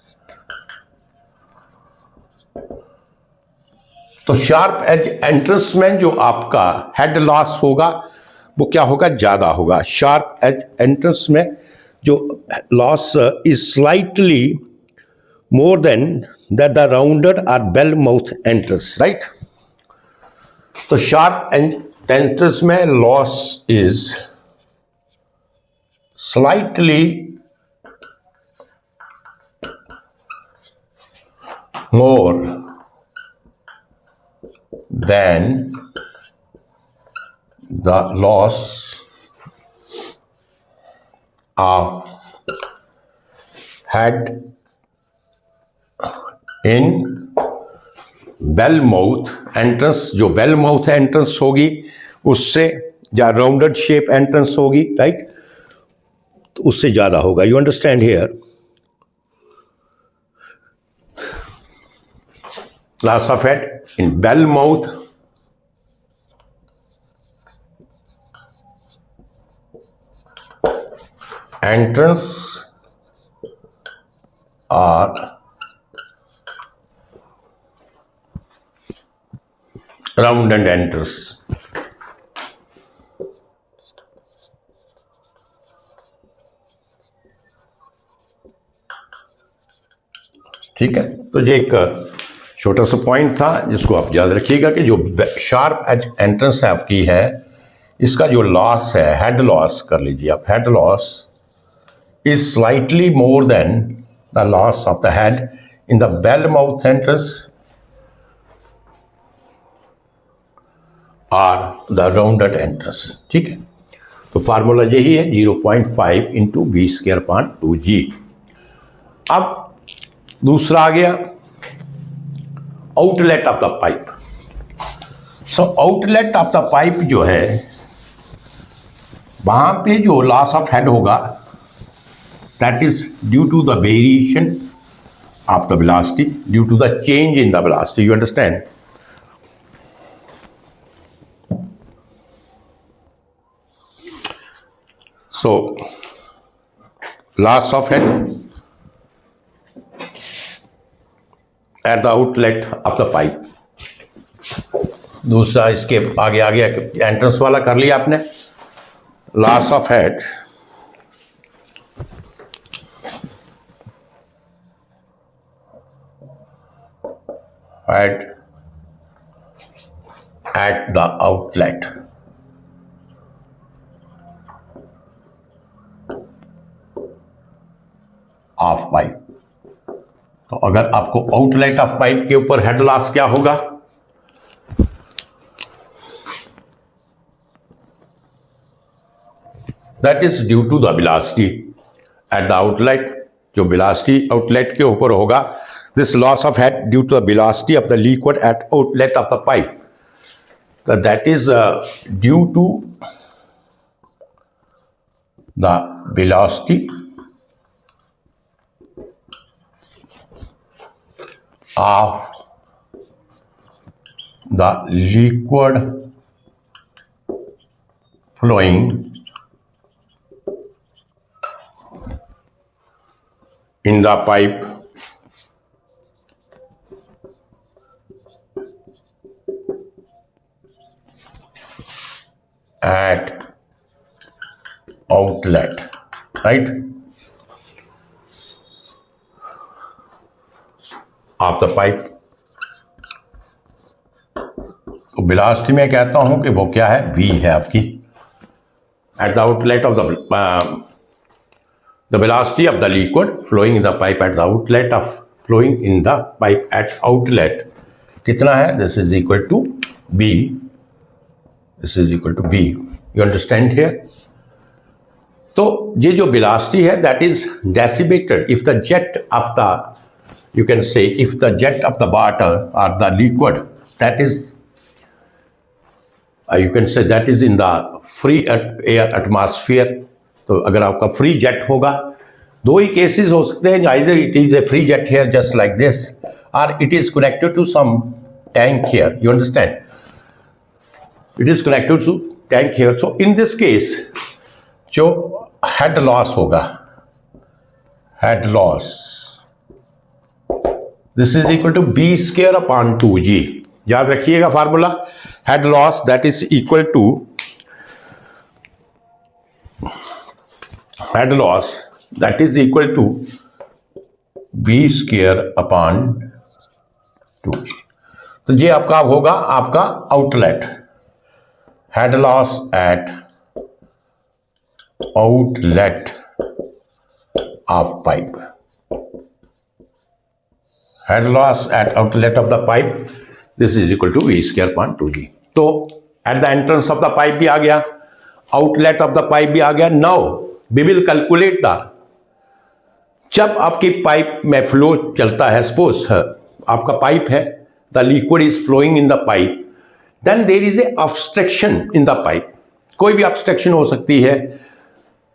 तो शार्प एज एंट्रेंस में जो आपका हेड लॉस होगा वो क्या होगा, ज्यादा होगा। शार्प एज एंट्रेंस में जो loss is slightly more than that the rounded और बेल माउथ एंट्रेंस, राइट। तो शार्प एंट्रेंस में loss is slightly more than the loss of head in bell mouth entrance. जो बेल माउथ एंट्रेंस होगी उससे, या rounded shape entrance होगी, right, तो उससे ज्यादा होगा। You understand here? Loss of head in bell mouth entrance or rounded entrance। ठीक है, तो ये एक छोटा सा पॉइंट था जिसको आप याद रखिएगा कि जो शार्प एज एंट्रेंस आपकी है, इसका जो लॉस है, हेड लॉस कर लीजिए आप, head loss is slightly more than the loss of the head in the bell mouth entrance और द राउंडेड एंट्रेंस। ठीक है, तो फार्मूला यही है, 0.5 into B square upon 2G। अब दूसरा आ गया outlet of the pipe. So outlet of the pipe जो है, वहां पे जो लॉस ऑफ हेड होगा that is due to the variation of the velocity, due to the change in the velocity. You understand? So loss of head at the outlet of the pipe. दूसरा इसके आगे आ गया, entrance वाला कर लिया आपने, loss of head at the outlet of pipe. तो अगर आपको आउटलेट ऑफ पाइप के ऊपर हेड लॉस क्या होगा, that is due to the velocity at the outlet. जो वेलोसिटी आउटलेट के ऊपर होगा, this loss of head due to the velocity of the liquid at outlet of the pipe, that is due to the velocity of the liquid flowing in the pipe at outlet, right, of the pipe. तो velocity में कहता हूं कि वो क्या है, v है आपकी, at the outlet of the velocity of the liquid flowing in the pipe at the outlet of flowing in the pipe at outlet कितना है, this is equal to b, this is equal to b. You understand here? तो ये जो velocity है that is dissipated if the jet of the, you can say if the jet of the water or the liquid that is you can say that is in the free air atmosphere. तो अगर आपका free jet होगा, दो ही cases हो सकते हैं, either it is a free jet here just like this or it is connected to some tank here. You understand? It is connected to tank here. So in this case जो head loss होगा, head loss, this is equal to b square upon 2g. याद रखिएगा formula, head loss that is equal to head loss that is equal to B square upon 2g. तो ये आपका होगा आपका outlet, head loss at outlet of pipe, head loss at outlet of the pipe, this is equal to v square upon 2g. तो at the entrance of the pipe भी आ गया, outlet of the pipe भी आ गया. Now we will calculate the, जब आपकी pipe में फ्लो चलता है, सपोज आपका पाइप है, the liquid is flowing in the pipe, then there is a obstruction in the pipe. कोई भी ऑब्स्ट्रक्शन हो सकती है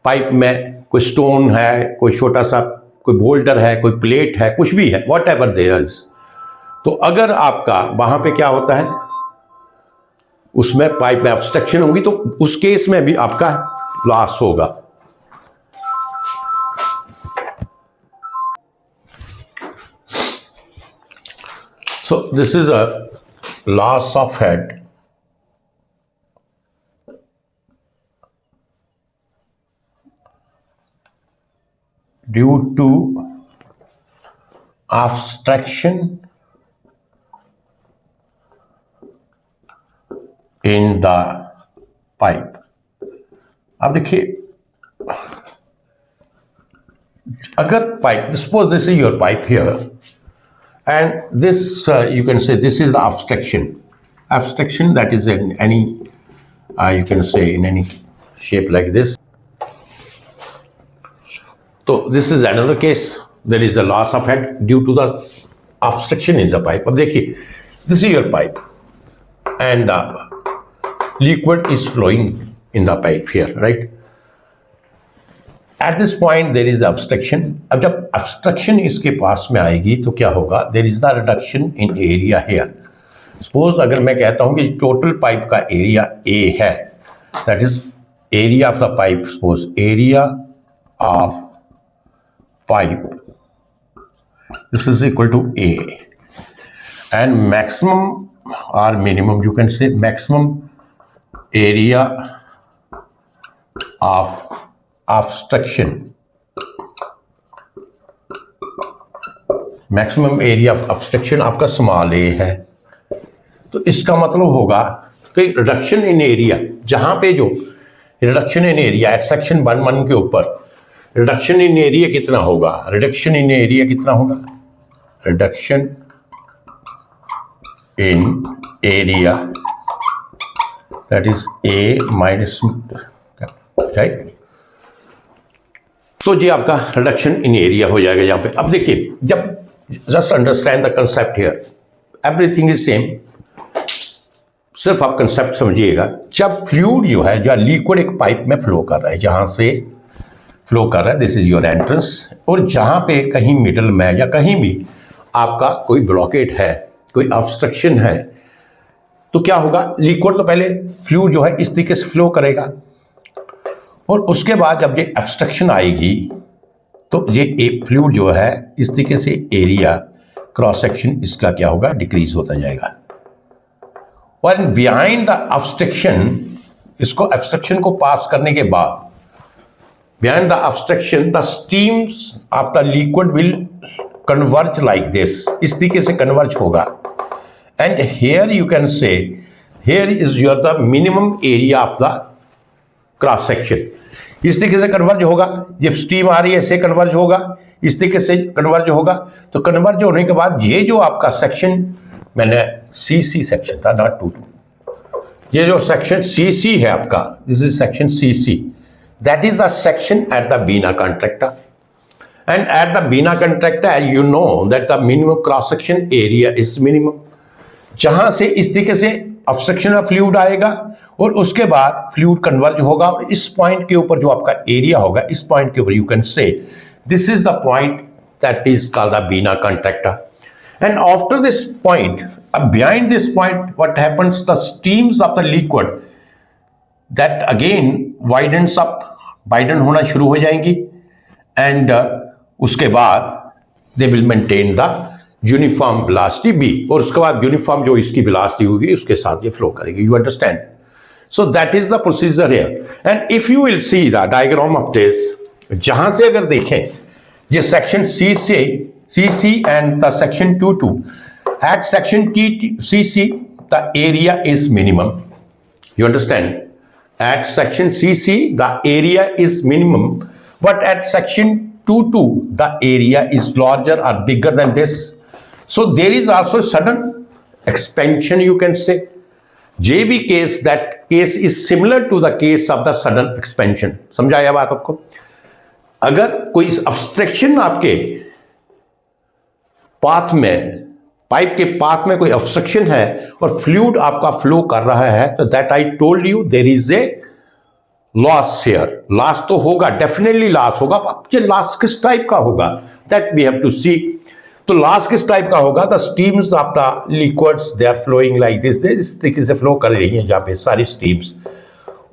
पाइप में, कोई स्टोन है, कोई छोटा सा कोई बोल्डर है, कोई प्लेट है, कुछ भी है, वॉट एवर देयर इज. तो अगर आपका वहां पे क्या होता है, उसमें पाइप में ऑब्स्ट्रक्शन होगी, तो उस केस में भी आपका लॉस होगा. So this is a loss of head due to obstruction in the pipe. अब देखिए, अगर pipe, suppose this is your pipe here and this you can say this is the obstruction that is in any you can say in any shape like this. So this is another case, there is a loss of head due to the obstruction in the pipe. अब देखिए, this is your pipe and the liquid is flowing in the pipe here, right? At this point there is the obstruction. अब जब obstruction इसके पास में आएगी तो क्या होगा, there is the reduction in area here. Suppose अगर मैं कहता हूँ कि total pipe का area A है, that is area of the pipe, suppose area of pipe, this is equal to A, and maximum or minimum, you can say maximum area of obstruction, maximum area of obstruction आपका small a है. तो इसका मतलब होगा कि reduction in area, जहां पे जो reduction in area at section 1 के ऊपर रिडक्शन इन एरिया कितना होगा, रिडक्शन इन एरिया कितना होगा, reduction in area that is A minus, right? तो ये आपका रिडक्शन इन एरिया हो जाएगा यहाँ पे. अब देखिए, जब just understand the concept here, everything is same, सिर्फ आप कंसेप्ट समझिएगा. जब फ्लूइड जो है, जो लिक्विड एक पाइप में फ्लो कर रहा है, जहाँ से फ्लो कर रहा है, दिस इज योर एंट्रेंस, और जहाँ पे कहीं मिडल में या कहीं भी आपका कोई ब्लॉकेट है, कोई ऑब्स्ट्रक्शन है, तो क्या होगा, लिक्विड तो पहले फ्लूइड जो है इस तरीके से फ्लो करेगा, और उसके बाद जब ये ऑब्स्ट्रक्शन आएगी तो ये फ्लूइड जो है इस तरीके से एरिया क्रॉस सेक्शन इसका क्या होगा, डिक्रीज होता जाएगा. और बिहाइंड द ऑब्स्ट्रक्शन इसको ऑब्स्ट्रक्शन को पास करने के बाद, behind the obstruction the streams of the liquid will converge like this, इस तरीके से कन्वर्ज होगा। and here you can say here is your the minimum area of the cross section, इस तरीके से कन्वर्ज होगा। जब स्टीम आ रही है ऐसे कन्वर्ज होगा, इस तरीके से कन्वर्ज होगा। तो कन्वर्ज होने के बाद ये जो आपका सेक्शन, मैंने सीसी सेक्शन था नॉट टू, ये जो सेक्शन सीसी है आपका, this is section CC, that is the section at the vena contracta. And at the vena contracta you know that the minimum cross section area is minimum, जहां से इस तरीके से obstruction of fluid आएगा और उसके बाद फ्लूइड कन्वर्ज होगा और इस पॉइंट के ऊपर जो आपका एरिया होगा, इस पॉइंट के ऊपर you can say this is the point that is called the vena contracta. And after this point, behind this point what happens, the streams of the liquid that again widens up, widen होना शुरू हो जाएंगी and उसके बाद they will maintain the uniform velocity B, और उसके बाद uniform जो इसकी velocity होगी उसके साथ ये फ्लो करेगी। You understand? So that is the procedure here, and if you will see the diagram of this, जहां से अगर देखें ये section CC and the section 22, at section CC the area is minimum, you understand? At section CC the area is minimum, but at section 22 the area is larger or bigger than this, so there is also sudden expansion, you can say. JB case, that case is similar to the case of the sudden expansion. समझा यह बात आपको? अगर कोई obstruction आपके path में, pipe के path में कोई ऑब्स्ट्रक्शन है और फ्लूइड आपका फ्लो कर रहा है, तो that I told you there is a loss here. Loss तो होगा, डेफिनेटली लॉस होगा। अब ये लॉस किस टाइप का होगा, that we have to see. तो लॉस किस टाइप का होगा, the streams of the liquids they are flowing like this, इस तरीके से फ्लो कर रही हैं यहाँ पे सारी स्टीम्स।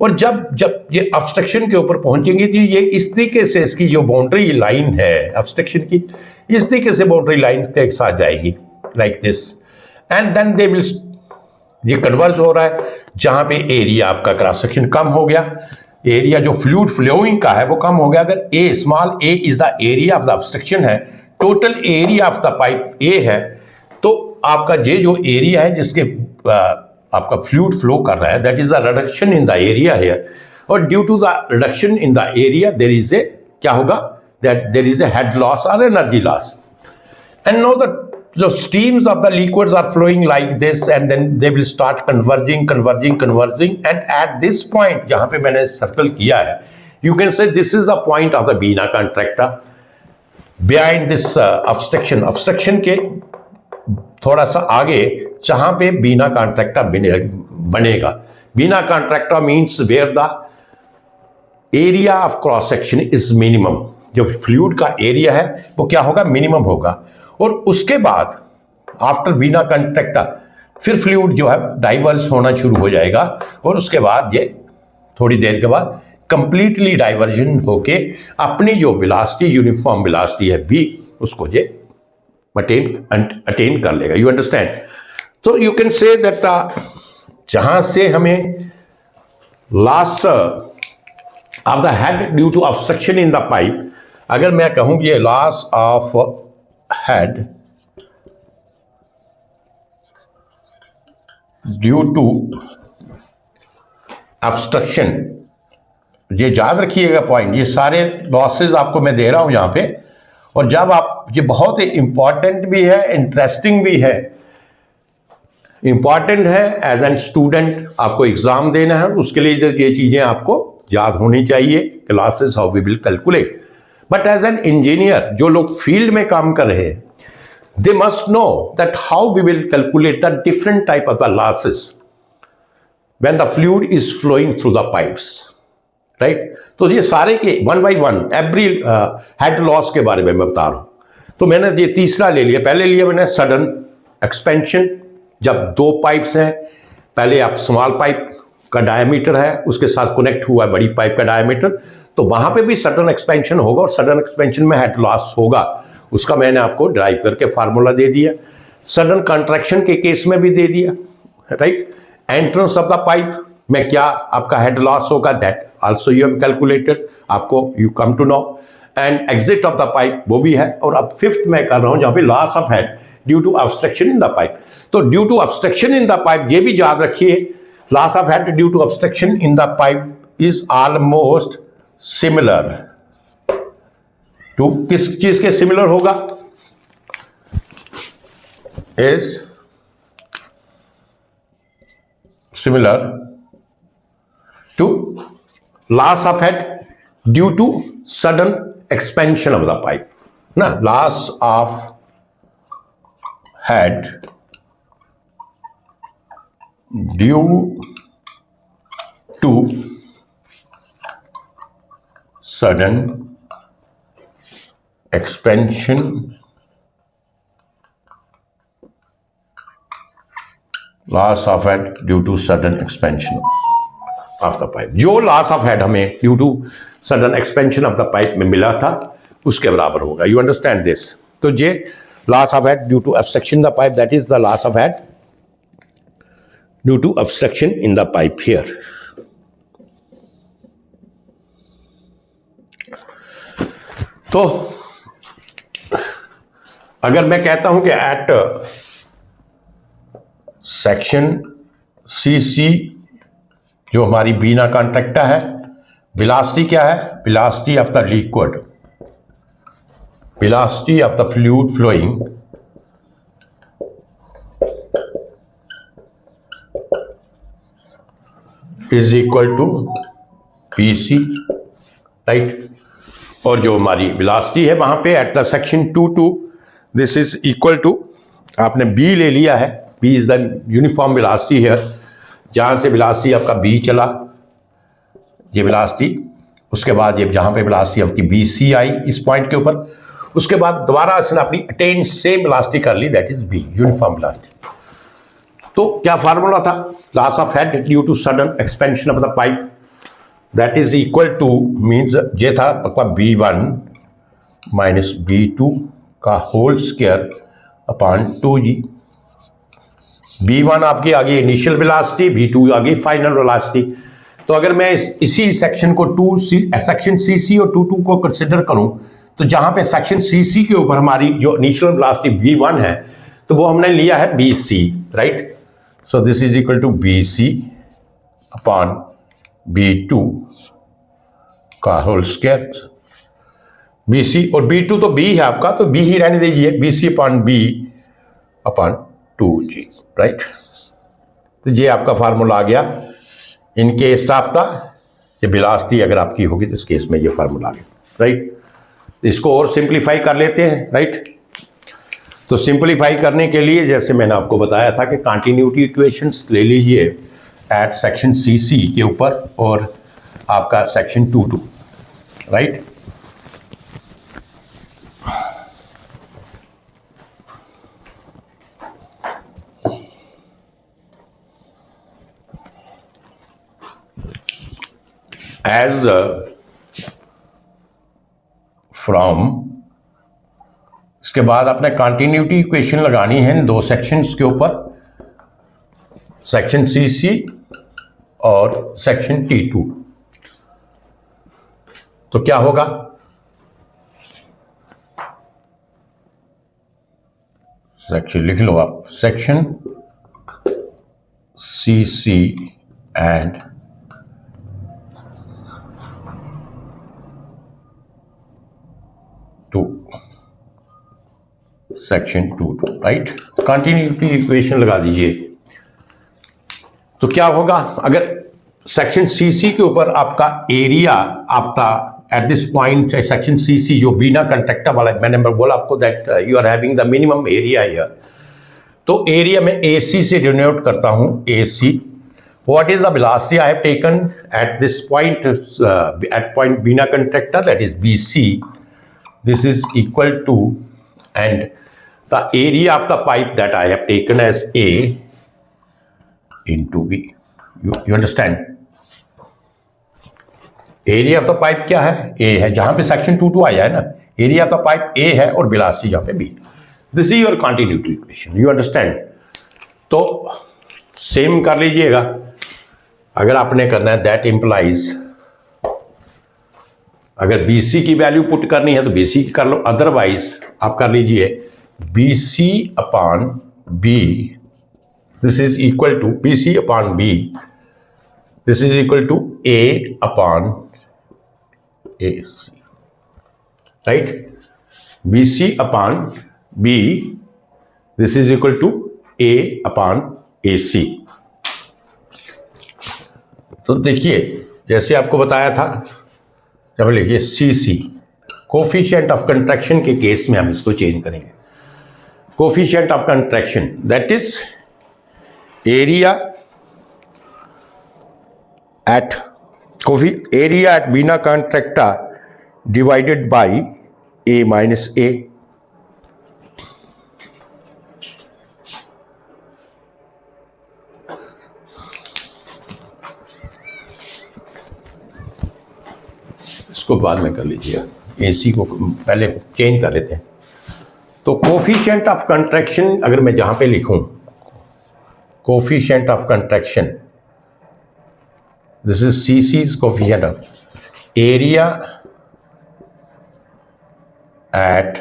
और जब ये ऑब्स्ट्रक्शन के ऊपर पहुंचेंगे तो ये इस तरीके से इसकी जो बाउंड्री लाइन है ऑब्स्ट्रक्शन की, इस तरीके से बाउंड्री लाइन के साथ जाएगी like this, and then they will, ये कन्वर्ज हो रहा है जहां पे एरिया आपका क्रॉस सेक्शन कम हो गया, एरिया जो फ्लूइड फ्लोइंग का है वो कम हो गया। अगर a small a is the area of the obstruction है, total area of the pipe A है, तो आपका ये जो एरिया है जिसके आपका फ्लूइड फ्लो कर रहा है, that is the reduction in the area here. और due to the reduction in the area there is a, क्या होगा, that there is a head loss और energy loss. And know the so streams of the liquids are flowing like this, and then they will start converging, and at this point जहां पे मैंने circle किया है, you can say this is the point of the vena contracta behind this obstruction के थोड़ा सा आगे जहां पे बीना कॉन्ट्रैक्टर बनेगा। Vena contracta means where the area of cross section is minimum, जो फ्लूइड का एरिया है वो क्या होगा, मिनिमम होगा। और उसके बाद आफ्टर बीना कॉन्ट्रैक्टर फिर फ्लूइड जो है डाइवर्ज होना शुरू हो जाएगा, और उसके बाद ये थोड़ी देर के बाद कंप्लीटली डाइवर्जन होके अपनी जो वेलोसिटी, यूनिफॉर्म वेलोसिटी है बी, उसको ये अटेन कर लेगा। You understand? So you can say that जहां से हमें loss of the head due to obstruction in the pipe, अगर मैं कहूं ये लॉस ऑफ head due to obstruction, ये याद रखिएगा पॉइंट, ये सारे लॉसेस आपको मैं दे रहा हूं यहां पे। और जब आप, ये बहुत ही इंपॉर्टेंट भी है, इंटरेस्टिंग भी है। इंपॉर्टेंट है एज एन स्टूडेंट, आपको एग्जाम देना है, उसके लिए ये चीजें आपको याद होनी चाहिए, classes how we will calculate. But as an engineer, जो लोग फील्ड में काम कर रहे हैं, they must know that how we will calculate the different type of the losses when the fluid is flowing through the pipes, right. तो ये सारे के one by one every head loss के बारे में मैं बता रहा हूं। तो मैंने ये तीसरा ले लिया, पहले लिया मैंने सडन एक्सपेंशन, जब दो पाइप्स हैं, पहले आप स्मॉल पाइप का डायमीटर है उसके साथ कनेक्ट हुआ है बड़ी पाइप का डायमीटर, तो वहां पे भी सडन एक्सपेंशन होगा, और सडन एक्सपेंशन में हेड लॉस होगा। उसका मैंने आपको ड्राइव करके फार्मूला दे दिया। सडन कॉन्ट्रैक्शन के केस में भी दे दिया, right. Entrance of the pipe, में क्या आपका हेड लॉस होगा, that also you have calculated, आपको you come to know. And exit of the pipe वो भी है। और अब फिफ्थ मैं कर रहा हूं जहां पे loss of head due to obstruction in the pipe. तो due to obstruction in the pipe ये भी याद रखिए, loss of head due to obstruction in the pipe is almost similar to, किस चीज के सिमिलर होगा, is similar to loss of head due to sudden expansion of the pipe na, loss of head due to sudden expansion loss of head due to sudden expansion of the pipe. जो loss of head हमें due to sudden expansion of the pipe में मिला था उसके बराबर होगा। You understand this. तो ये loss of head due to obstruction the pipe, that is the loss of head due to obstruction in the pipe here. तो अगर मैं कहता हूं कि एट सेक्शन सीसी जो हमारी बीना कॉन्ट्रैक्टा है, वेलोसिटी क्या है, velocity of the liquid, velocity of the fluid flowing is equal to PC, right. और जो हमारी वेलोसिटी है वहां पे at the section 2 this is equal to, आपने बी ले लिया है, B is the uniform velocity here, जहां से वेलोसिटी आपका बी चला ये वेलोसिटी, उसके बाद ये जहां पे वेलोसिटी आपकी बी सी आई इस पॉइंट के ऊपर, उसके बाद दोबारा इसने अपनी अटेन सेम वेलोसिटी कर ली, that is V uniform velocity. तो क्या फार्मूला था, loss of head due to sudden expansion of the pipe, that is equal to means ये था आपका B1 माइनस B2 का whole square upon 2G। B1 आपकी आ गई इनिशियल वेलोसिटी, B2 आ गई फाइनल वेलोसिटी। तो अगर मैं इसी सेक्शन को सेक्शन CC और 2 को कंसिडर करूं तो जहां पे सेक्शन CC के ऊपर हमारी जो इनिशियल वेलोसिटी B1 है तो वो हमने लिया है BC, right. So this is equal to BC upon B2 का होल स्क्वायर, BC और B2 तो B है आपका, तो B ही रहने दीजिए, BC upon B upon 2G, right. तो ये आपका फार्मूला आ गया इन केस ऑफ द, ये वेलोसिटी अगर आपकी होगी तो इस केस में ये फार्मूला आ गया, राइट। इसको और सिंप्लीफाई कर लेते हैं, राइट। तो सिंप्लीफाई करने के लिए जैसे मैंने आपको बताया था कि कंटिन्यूटी इक्वेशंस ले लीजिए एट सेक्शन CC के ऊपर और आपका सेक्शन 2 राइट। एज फ्रॉम, इसके बाद आपने कंटिन्यूटी इक्वेशन लगानी है इन दो सेक्शंस के ऊपर, सेक्शन CC और सेक्शन T2। तो क्या होगा, सेक्शन लिख लो आप, section CC and section 2 right. Continuity equation लगा दीजिए। तो क्या होगा, अगर सेक्शन CC के ऊपर आपका area of the at this point section CC जो बीना कंट्रैक्टर वाला मैंने बोला आपको that you are having the minimum area here, तो एरिया में AC से डिनोट करता हूं, AC। What is the velocity I have taken at this point, at point vena contracta, that is BC। This is equal to, and the area of the pipe that I have taken as A into B. You understand? Area of the pipe क्या है, A है, जहां पे section 2 आया है ना, area of the pipe A है और velocity यहाँ पे B। This is your continuity equation. You understand? तो सेम कर लीजिएगा। अगर आपने करना है दैट इम्प्लाइज, अगर BC की वैल्यू पुट करनी है तो BC की कर लो, अदरवाइज आप कर लीजिए BC upon B, this is equal to BC upon B, this is equal to A upon AC, right. BC upon B, this is equal to A upon AC। तो देखिए जैसे आपको बताया था, जब लिखिए CC, कोफिशिएंट ऑफ कंट्रैक्शन के case में हम इसको चेंज करेंगे। Coefficient of contraction that is area at vena contracta divided by A minus A। इसको बाद में कर लीजिए, AC को पहले चेंज कर लेते हैं। तो कोफिशिएंट ऑफ कंट्रैक्शन अगर मैं जहां पे लिखूं, coefficient of contraction, this is CC's coefficient of area at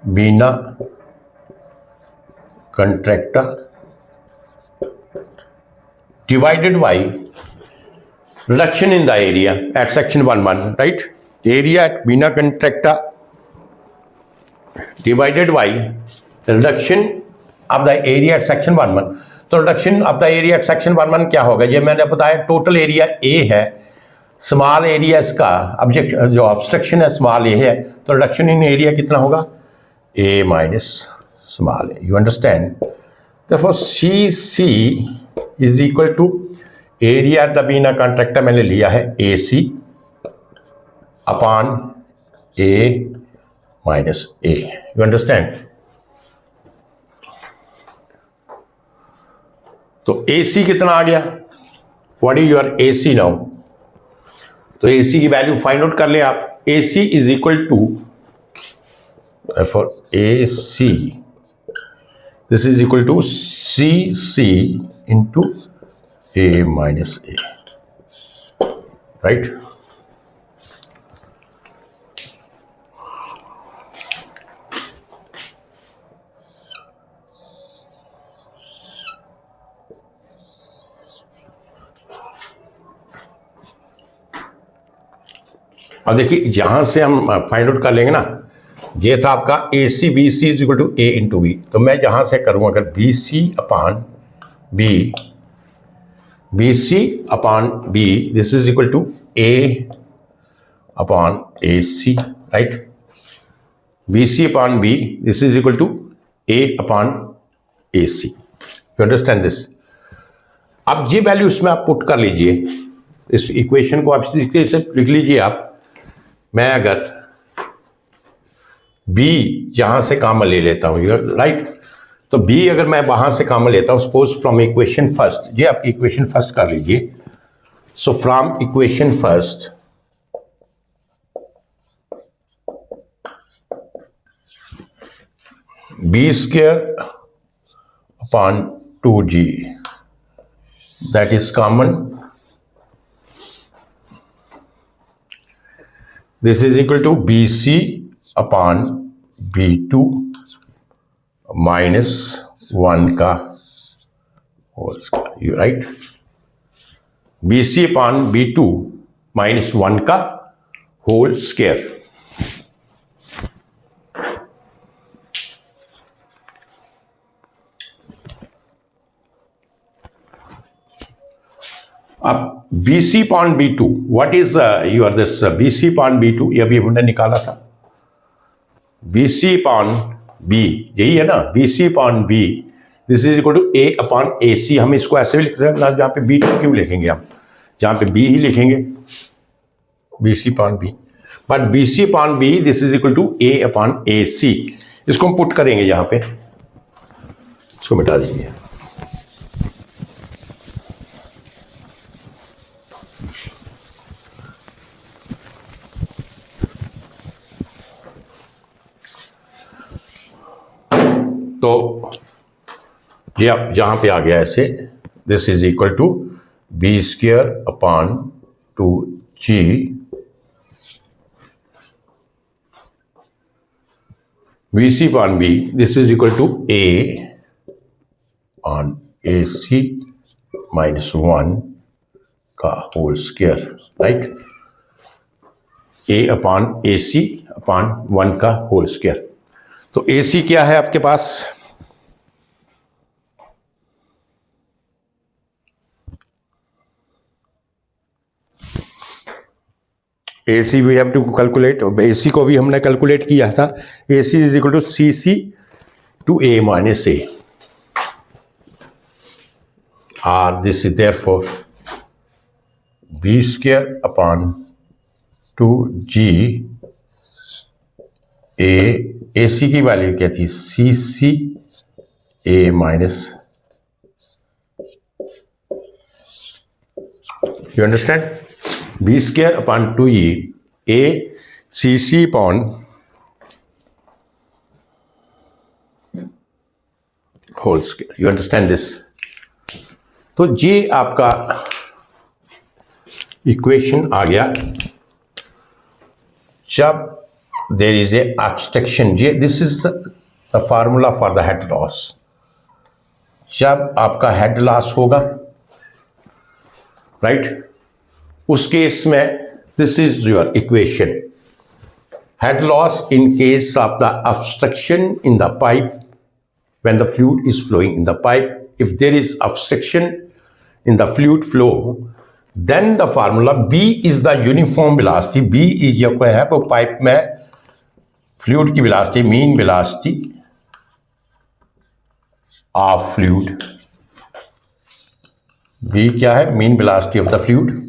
vena contracta divided by reduction in the area at section 1-1, right? Area at Bina Contracta divided by reduction of the area at section 1-1। तो reduction of the area at section 1-1 क्या होगा? ये मैंने बताया total area A है, small area इसका object जो obstruction है स्मॉल A है, तो रिडक्शन इन एरिया कितना होगा? A minus small A। You understand? therefore CC is equal to area at the vena contracta मैंने लिया है AC upon A minus A। You understand? तो AC कितना आ गया? What is your AC now? तो AC की वैल्यू फाइंड आउट कर ले आप। AC is equal to for AC, this is equal to CC into A minus A, right? अब देखिए जहां से हम फाइंड आउट कर लेंगे ना, ये था आपका AC BC is equal to A into B। तो मैं जहां से करूं अगर BC upon B, BC upon B, this is equal to A upon AC, right? BC upon B, this is equal to A upon AC. You understand this? अब ये value इसमें आप पुट कर लीजिए, इस इक्वेशन को आप इस तरीके से लिख लीजिए आप। मैं अगर B जहां से कॉमन ले लेता हूं, राइट? तो B अगर मैं वहां से कॉमन लेता हूं, सपोज फ्रॉम इक्वेशन फर्स्ट, ये आप इक्वेशन फर्स्ट कर लीजिए। So from equation first B square upon 2G, that is common, this is equal to BC upon B2 minus 1 का whole square, you right? BC upon B2 minus 1 का whole square. अब BC upon B2, what is your this BC upon B2, ये अभी हमने निकाला था। BC upon B यही है ना, BC upon B, this is equal to A upon AC। हम इसको ऐसे भी लिख सकते हैं, जहाँ पे B2 क्यों लिखेंगे हम, जहाँ पे B ही लिखेंगे, BC upon B। But BC upon B, this is equal to A upon AC। इसको हम पुट करेंगे यहाँ पे, इसको मिटा दीजिए। तो ये अब जहां पे आ गया ऐसे, this is equal to b square upon 2g VC upon B, this is equal to A on AC minus 1 का whole square, right, A upon AC upon 1 का होल स्क्वायर। तो AC क्या है आपके पास? AC we have to calculate, AC को भी हमने कैलकुलेट किया था। AC is equal to CC to A minus A, और this is therefore B square upon 2G A, AC की वैल्यू क्या थी? CC A minus, you understand? B square upon 2E A CC upon whole square. You understand this? तो ये आपका equation आ गया जब there is a abstraction. This is the formula for the head loss. जब आपका head loss होगा, right? उस case में this is your equation, head loss in case of the obstruction in the pipe when the fluid is flowing in the pipe. If there is obstruction in the fluid flow, then the formula B is the uniform velocity. B is जो है वो pipe में fluid की velocity, mean velocity of fluid. B क्या है? Mean velocity of the fluid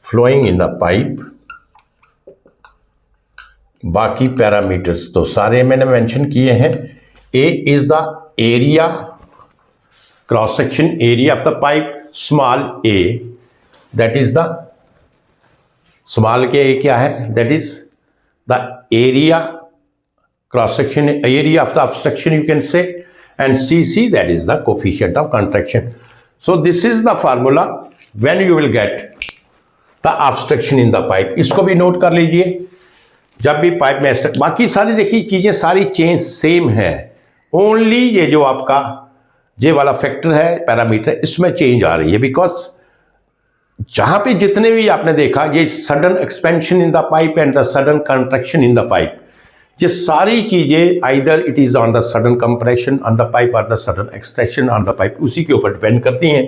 flowing in the pipe। बाकी parameters तो सारे मैंने मेंशन किए हैं। A is the area, cross section area of the pipe, small a, that is the small k क्या है? That is the area, cross section area of the obstruction, you can say, and CC, that is the coefficient of contraction. So this is the formula when you will get the obstruction in the pipe। इसको भी note कर लीजिए जब भी pipe में। बाकी सारी देखिए चीजें सारी चेंज सेम है, ओनली ये जो आपका ये वाला फैक्टर है, पैरामीटर, इसमें चेंज आ रही है। बिकॉज जहां पे जितने भी आपने देखा ये sudden expansion in the pipe and the sudden contraction in the pipe, ये सारी चीजें either it is on the sudden compression on the pipe और the sudden extension on the pipe, उसी के ऊपर डिपेंड करती हैं।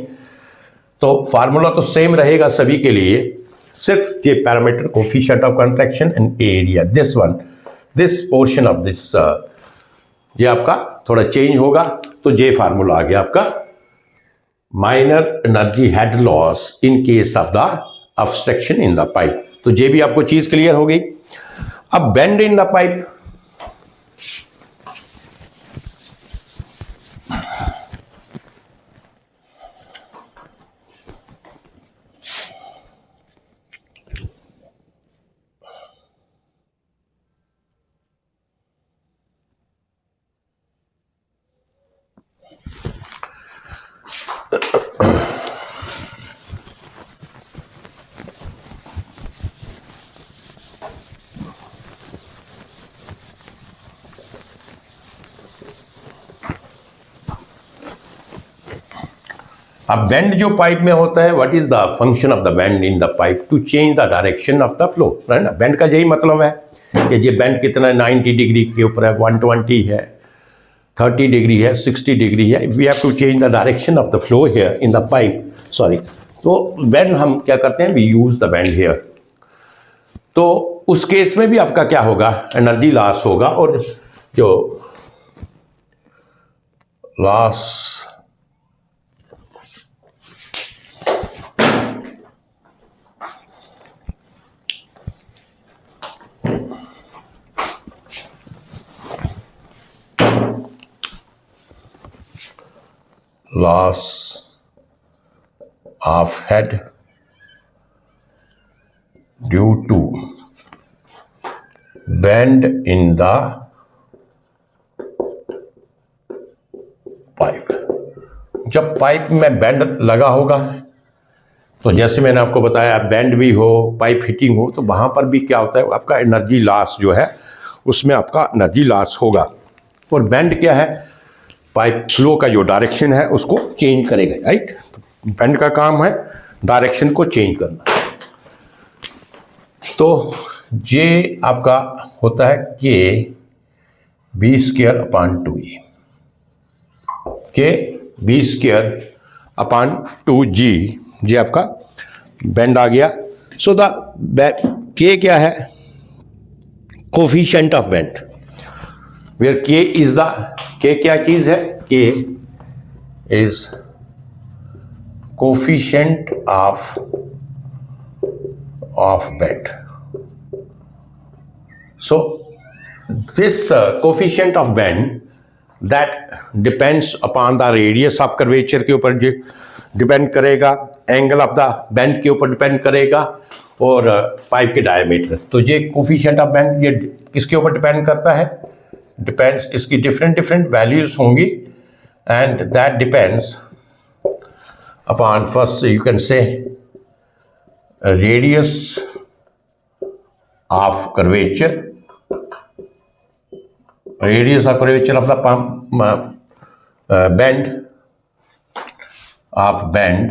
तो फार्मूला तो सेम रहेगा सभी के लिए, सिर्फ ये parameter coefficient of contraction and area, this one, this portion of this, ये आपका थोड़ा चेंज होगा। तो ये फार्मूला आ गया आपका minor energy head loss in case of the obstruction in the pipe. तो ये भी आपको चीज क्लियर हो गई। अब बेंड इन द पाइप, अब बेंड जो पाइप में होता है, what is the function of the bend in the pipe? To change the direction of the flow, है ना। बेंड का यही मतलब है कि ये बेंड कितना 90 डिग्री के ऊपर है, 120 है, 30 डिग्री है, 60 डिग्री है। We have to change the direction of the flow here in the pipe, sorry. तो बेंड हम क्या करते हैं, we use the bend here. तो उस केस में भी आपका क्या होगा, एनर्जी लॉस होगा, और जो loss loss of head due to bend in the pipe, जब पाइप में बेंड लगा होगा, तो जैसे मैंने आपको बताया बेंड भी हो, पाइप फिटिंग हो, तो वहाँ पर भी क्या होता है, आपका एनर्जी लॉस जो है उसमें आपका एनर्जी लॉस होगा। और बेंड क्या है, पाइप फ्लो का जो डायरेक्शन है उसको चेंज करेगा, राइट। तो बेंड का काम है डायरेक्शन को चेंज करना। तो ये आपका होता है के बी स्क्वायर अपान 2g, के बी स्क्वायर अपान 2g, ये आपका बेंड आ गया। सो द के क्या है, कोफिशिएंट ऑफ बेंड, वेयर के इज द, के क्या चीज है, के is coefficient of bend. So this coefficient of bend that depends upon the radius of curvature के ऊपर डिपेंड करेगा, एंगल ऑफ द बेंड के ऊपर डिपेंड करेगा, और पाइप के डायमीटर। तो ये कोफिशिएंट ऑफ बेंड ये किसके ऊपर डिपेंड करता है, डिपेंड्स, इसकी डिफरेंट वैल्यूज होंगी, and that depends upon, first you can से radius of curvature, radius of curvature of the bend of bend।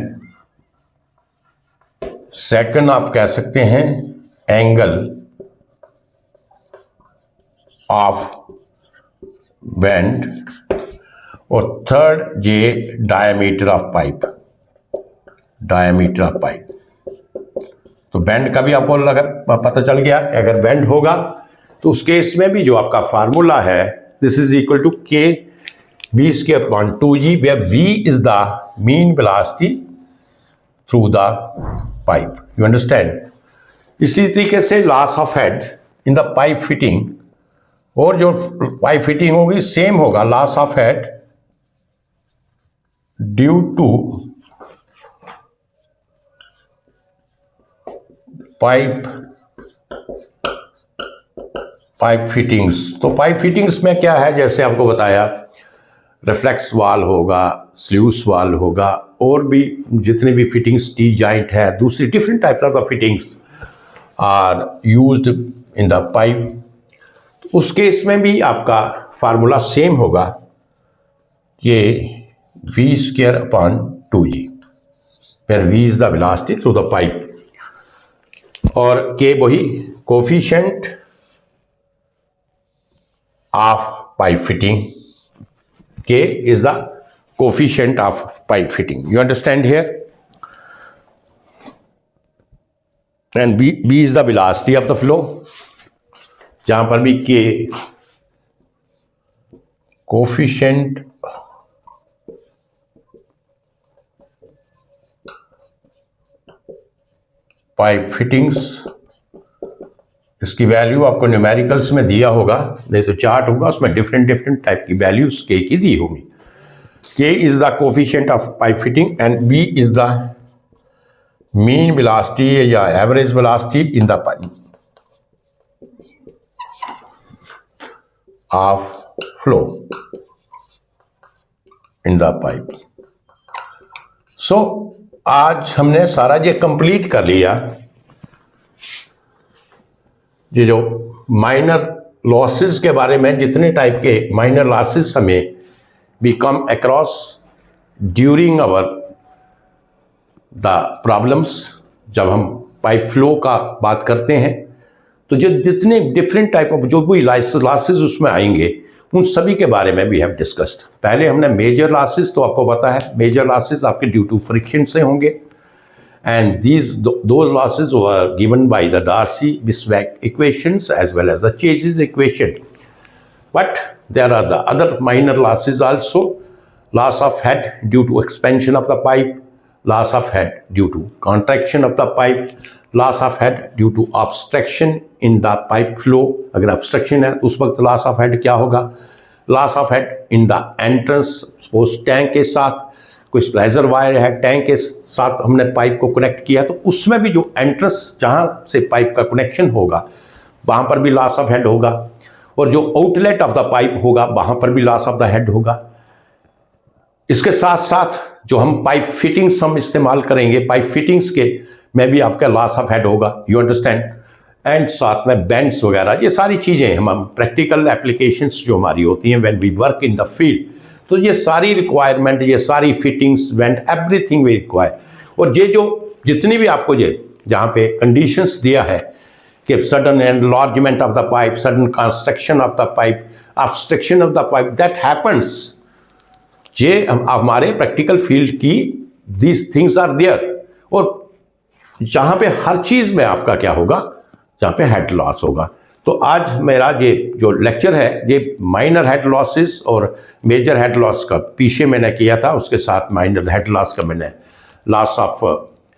Second आप कह सकते हैं एंगल ऑफ बेंड, और थर्ड ये diameter of pipe, diameter of pipe. तो bend का भी आपको पता चल गया, अगर बेंड होगा तो उस केस में भी जो आपका फार्मूला है, this is equal to K V square upon 2g, where v is the mean velocity through the pipe. You understand. इसी तरीके से loss of head in the pipe fitting, और जो पाइप फिटिंग होगी सेम होगा, loss of head due to pipe fittings. तो pipe fittings में क्या है, जैसे आपको बताया रिफ्लेक्स वाल होगा, स्ल्यूस वाल होगा, और भी जितने भी फिटिंग्स, टी जॉइंट है, दूसरी different types of fittings are used in the pipe. तो उस केस में भी आपका फार्मूला सेम होगा कि v square upon 2g, where v is the velocity through the pipe, और के वही coefficient of pipe fitting, K is the coefficient of pipe fitting. You understand here. And V is the velocity of the flow, जहां पर भी K coefficient pipe fittings, इसकी value आपको numericals में दिया होगा, नहीं तो चार्ट होगा, उसमें डिफरेंट टाइप की वैल्यूज के की दी होगी। K is the coefficient of pipe fitting and V is the mean velocity या average velocity in the pipe of flow in the pipe. So आज हमने सारा ये कंप्लीट कर लिया, ये जो माइनर लॉसेस के बारे में, जितने टाइप के माइनर लॉसेस हमें we come across during our the problems, जब हम पाइप फ्लो का बात करते हैं, तो जो जितने डिफरेंट टाइप ऑफ जो भी लॉसेस उसमें आएंगे, उन सभी के बारे में वी हैव डिस्कस्ड। पहले हमने मेजर लॉसेस, तो आपको पता है मेजर लॉसेस आपके ड्यू टू फ्रिक्शन से होंगे, and those losses were given by the Darcy-Weisbach equations as well as the Chase's equation. But there are the other minor losses also, loss of head due to expansion of the pipe, loss of head due to contraction of the pipe, loss of head due to obstruction in the pipe flow। अगर obstruction है तो उस वक्त loss of head क्या होगा, loss of head in the entrance, suppose tank के साथ कोई स्प्लाइजर वायर है, टैंक के साथ हमने पाइप को कनेक्ट किया, तो उसमें भी जो एंट्रेंस जहाँ से पाइप का कनेक्शन होगा वहाँ पर भी लॉस ऑफ हेड होगा, और जो आउटलेट ऑफ द पाइप होगा वहाँ पर भी लॉस ऑफ द हेड होगा। इसके साथ साथ जो हम पाइप फिटिंग्स हम इस्तेमाल करेंगे, पाइप फिटिंग्स के में भी आपका लॉस ऑफ हेड होगा, यू अंडरस्टैंड। एंड साथ में बेंड्स वगैरह, ये सारी चीज़ें हम प्रैक्टिकल एप्लीकेशंस जो हमारी होती हैं when we work in the field, तो ये सारी रिक्वायरमेंट, ये सारी fittings, vent, everything we require. और ये जो जितनी भी आपको ये जहाँ पे कंडीशंस दिया है कि sudden enlargement of the pipe, sudden construction of the pipe, obstruction of the pipe, that happens, ये हमारे प्रैक्टिकल फील्ड की दीज थिंग्स आर देयर। और जहाँ पे हर चीज़ में आपका क्या होगा, जहाँ पे हेड लॉस होगा। तो आज मेरा ये जो लेक्चर है ये माइनर हेड लॉसेस और मेजर हेड लॉस का पीछे मैंने किया था, उसके साथ माइनर हेड लॉस का मैंने loss of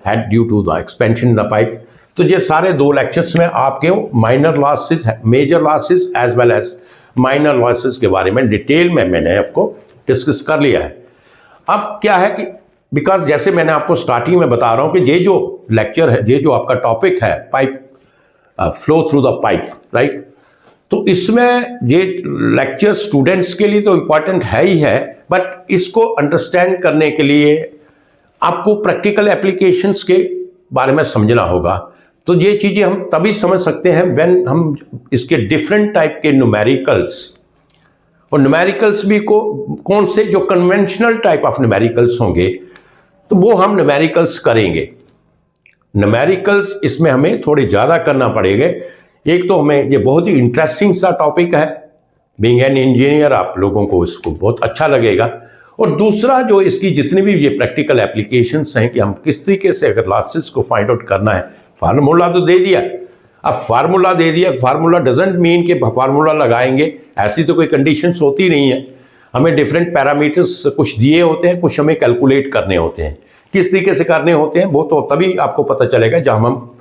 head due to the expansion in the pipe. तो ये सारे 2 लेक्चर्स में आपके major losses as well as minor losses के बारे में डिटेल में मैंने आपको डिस्कस कर लिया है। अब क्या है कि बिकॉज जैसे मैंने आपको स्टार्टिंग में बता रहा हूं कि ये जो लेक्चर है, ये जो आपका टॉपिक है pipe flow through the pipe, right, तो इसमें ये लेक्चर स्टूडेंट्स के लिए तो इम्पॉर्टेंट है ही है, बट इसको अंडरस्टैंड करने के लिए आपको प्रैक्टिकल एप्लीकेशंस के बारे में समझना होगा। तो ये चीज़ें हम तभी समझ सकते हैं व्हेन हम इसके डिफरेंट टाइप के न्यूमेरिकल्स, और न्यूमेरिकल्स भी कौन से जो कन्वेंशनल टाइप ऑफ न्यूमेरिकल्स होंगे, तो वो हम न्यूमेरिकल्स करेंगे। न्यूमेरिकल्स इसमें हमें थोड़े ज़्यादा करना पड़ेगा। एक तो हमें ये बहुत ही इंटरेस्टिंग सा टॉपिक है, बीइंग एन इंजीनियर आप लोगों को इसको बहुत अच्छा लगेगा। और दूसरा जो इसकी जितनी भी ये प्रैक्टिकल एप्लीकेशंस हैं कि हम किस तरीके से अगर लॉसेस को फाइंड आउट करना है, फार्मूला तो दे दिया, अब फार्मूला दे दिया, फार्मूला डजंट मीन कि फार्मूला लगाएंगे, ऐसी तो कोई कंडीशंस होती नहीं है। हमें डिफरेंट पैरामीटर्स कुछ दिए होते हैं, कुछ हमें कैलकुलेट करने होते हैं। किस तरीके से करने होते हैं वो तो तभी आपको पता चलेगा जब हम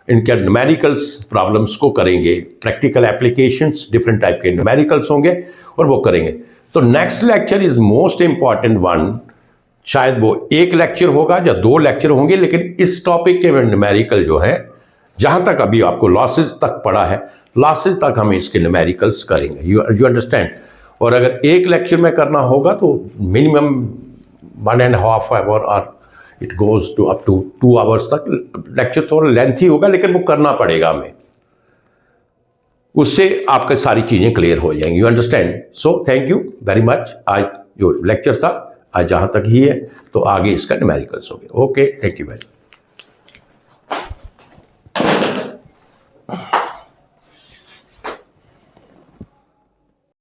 इनके न्यूमेरिकल्स प्रॉब्लम्स को करेंगे। प्रैक्टिकल एप्लीकेशंस डिफरेंट टाइप के न्यूमेरिकल्स होंगे और वो करेंगे। तो next lecture is most important one, शायद वो 1 लेक्चर होगा या 2 लेक्चर होंगे, लेकिन इस टॉपिक के न्यूमेरिकल जो है, जहां तक अभी आपको लॉसेस तक पड़ा है, लॉसेस तक हम इसके न्यूमेरिकल्स करेंगे, यू अंडरस्टैंड। और अगर 1 लेक्चर में करना होगा तो मिनिमम 1.5 आवर और it goes to up to 2 hours तक। लेक्चर थोड़ा लेंथी होगा लेकिन वो करना पड़ेगा हमें, उससे आपकी सारी चीज़ें क्लियर हो जाएंगी, you understand. So thank you very much. आज जो लेक्चर था आज जहाँ तक ही है, तो आगे इसका न्यूमेरिकल्स हो गया। Okay, thank you very much.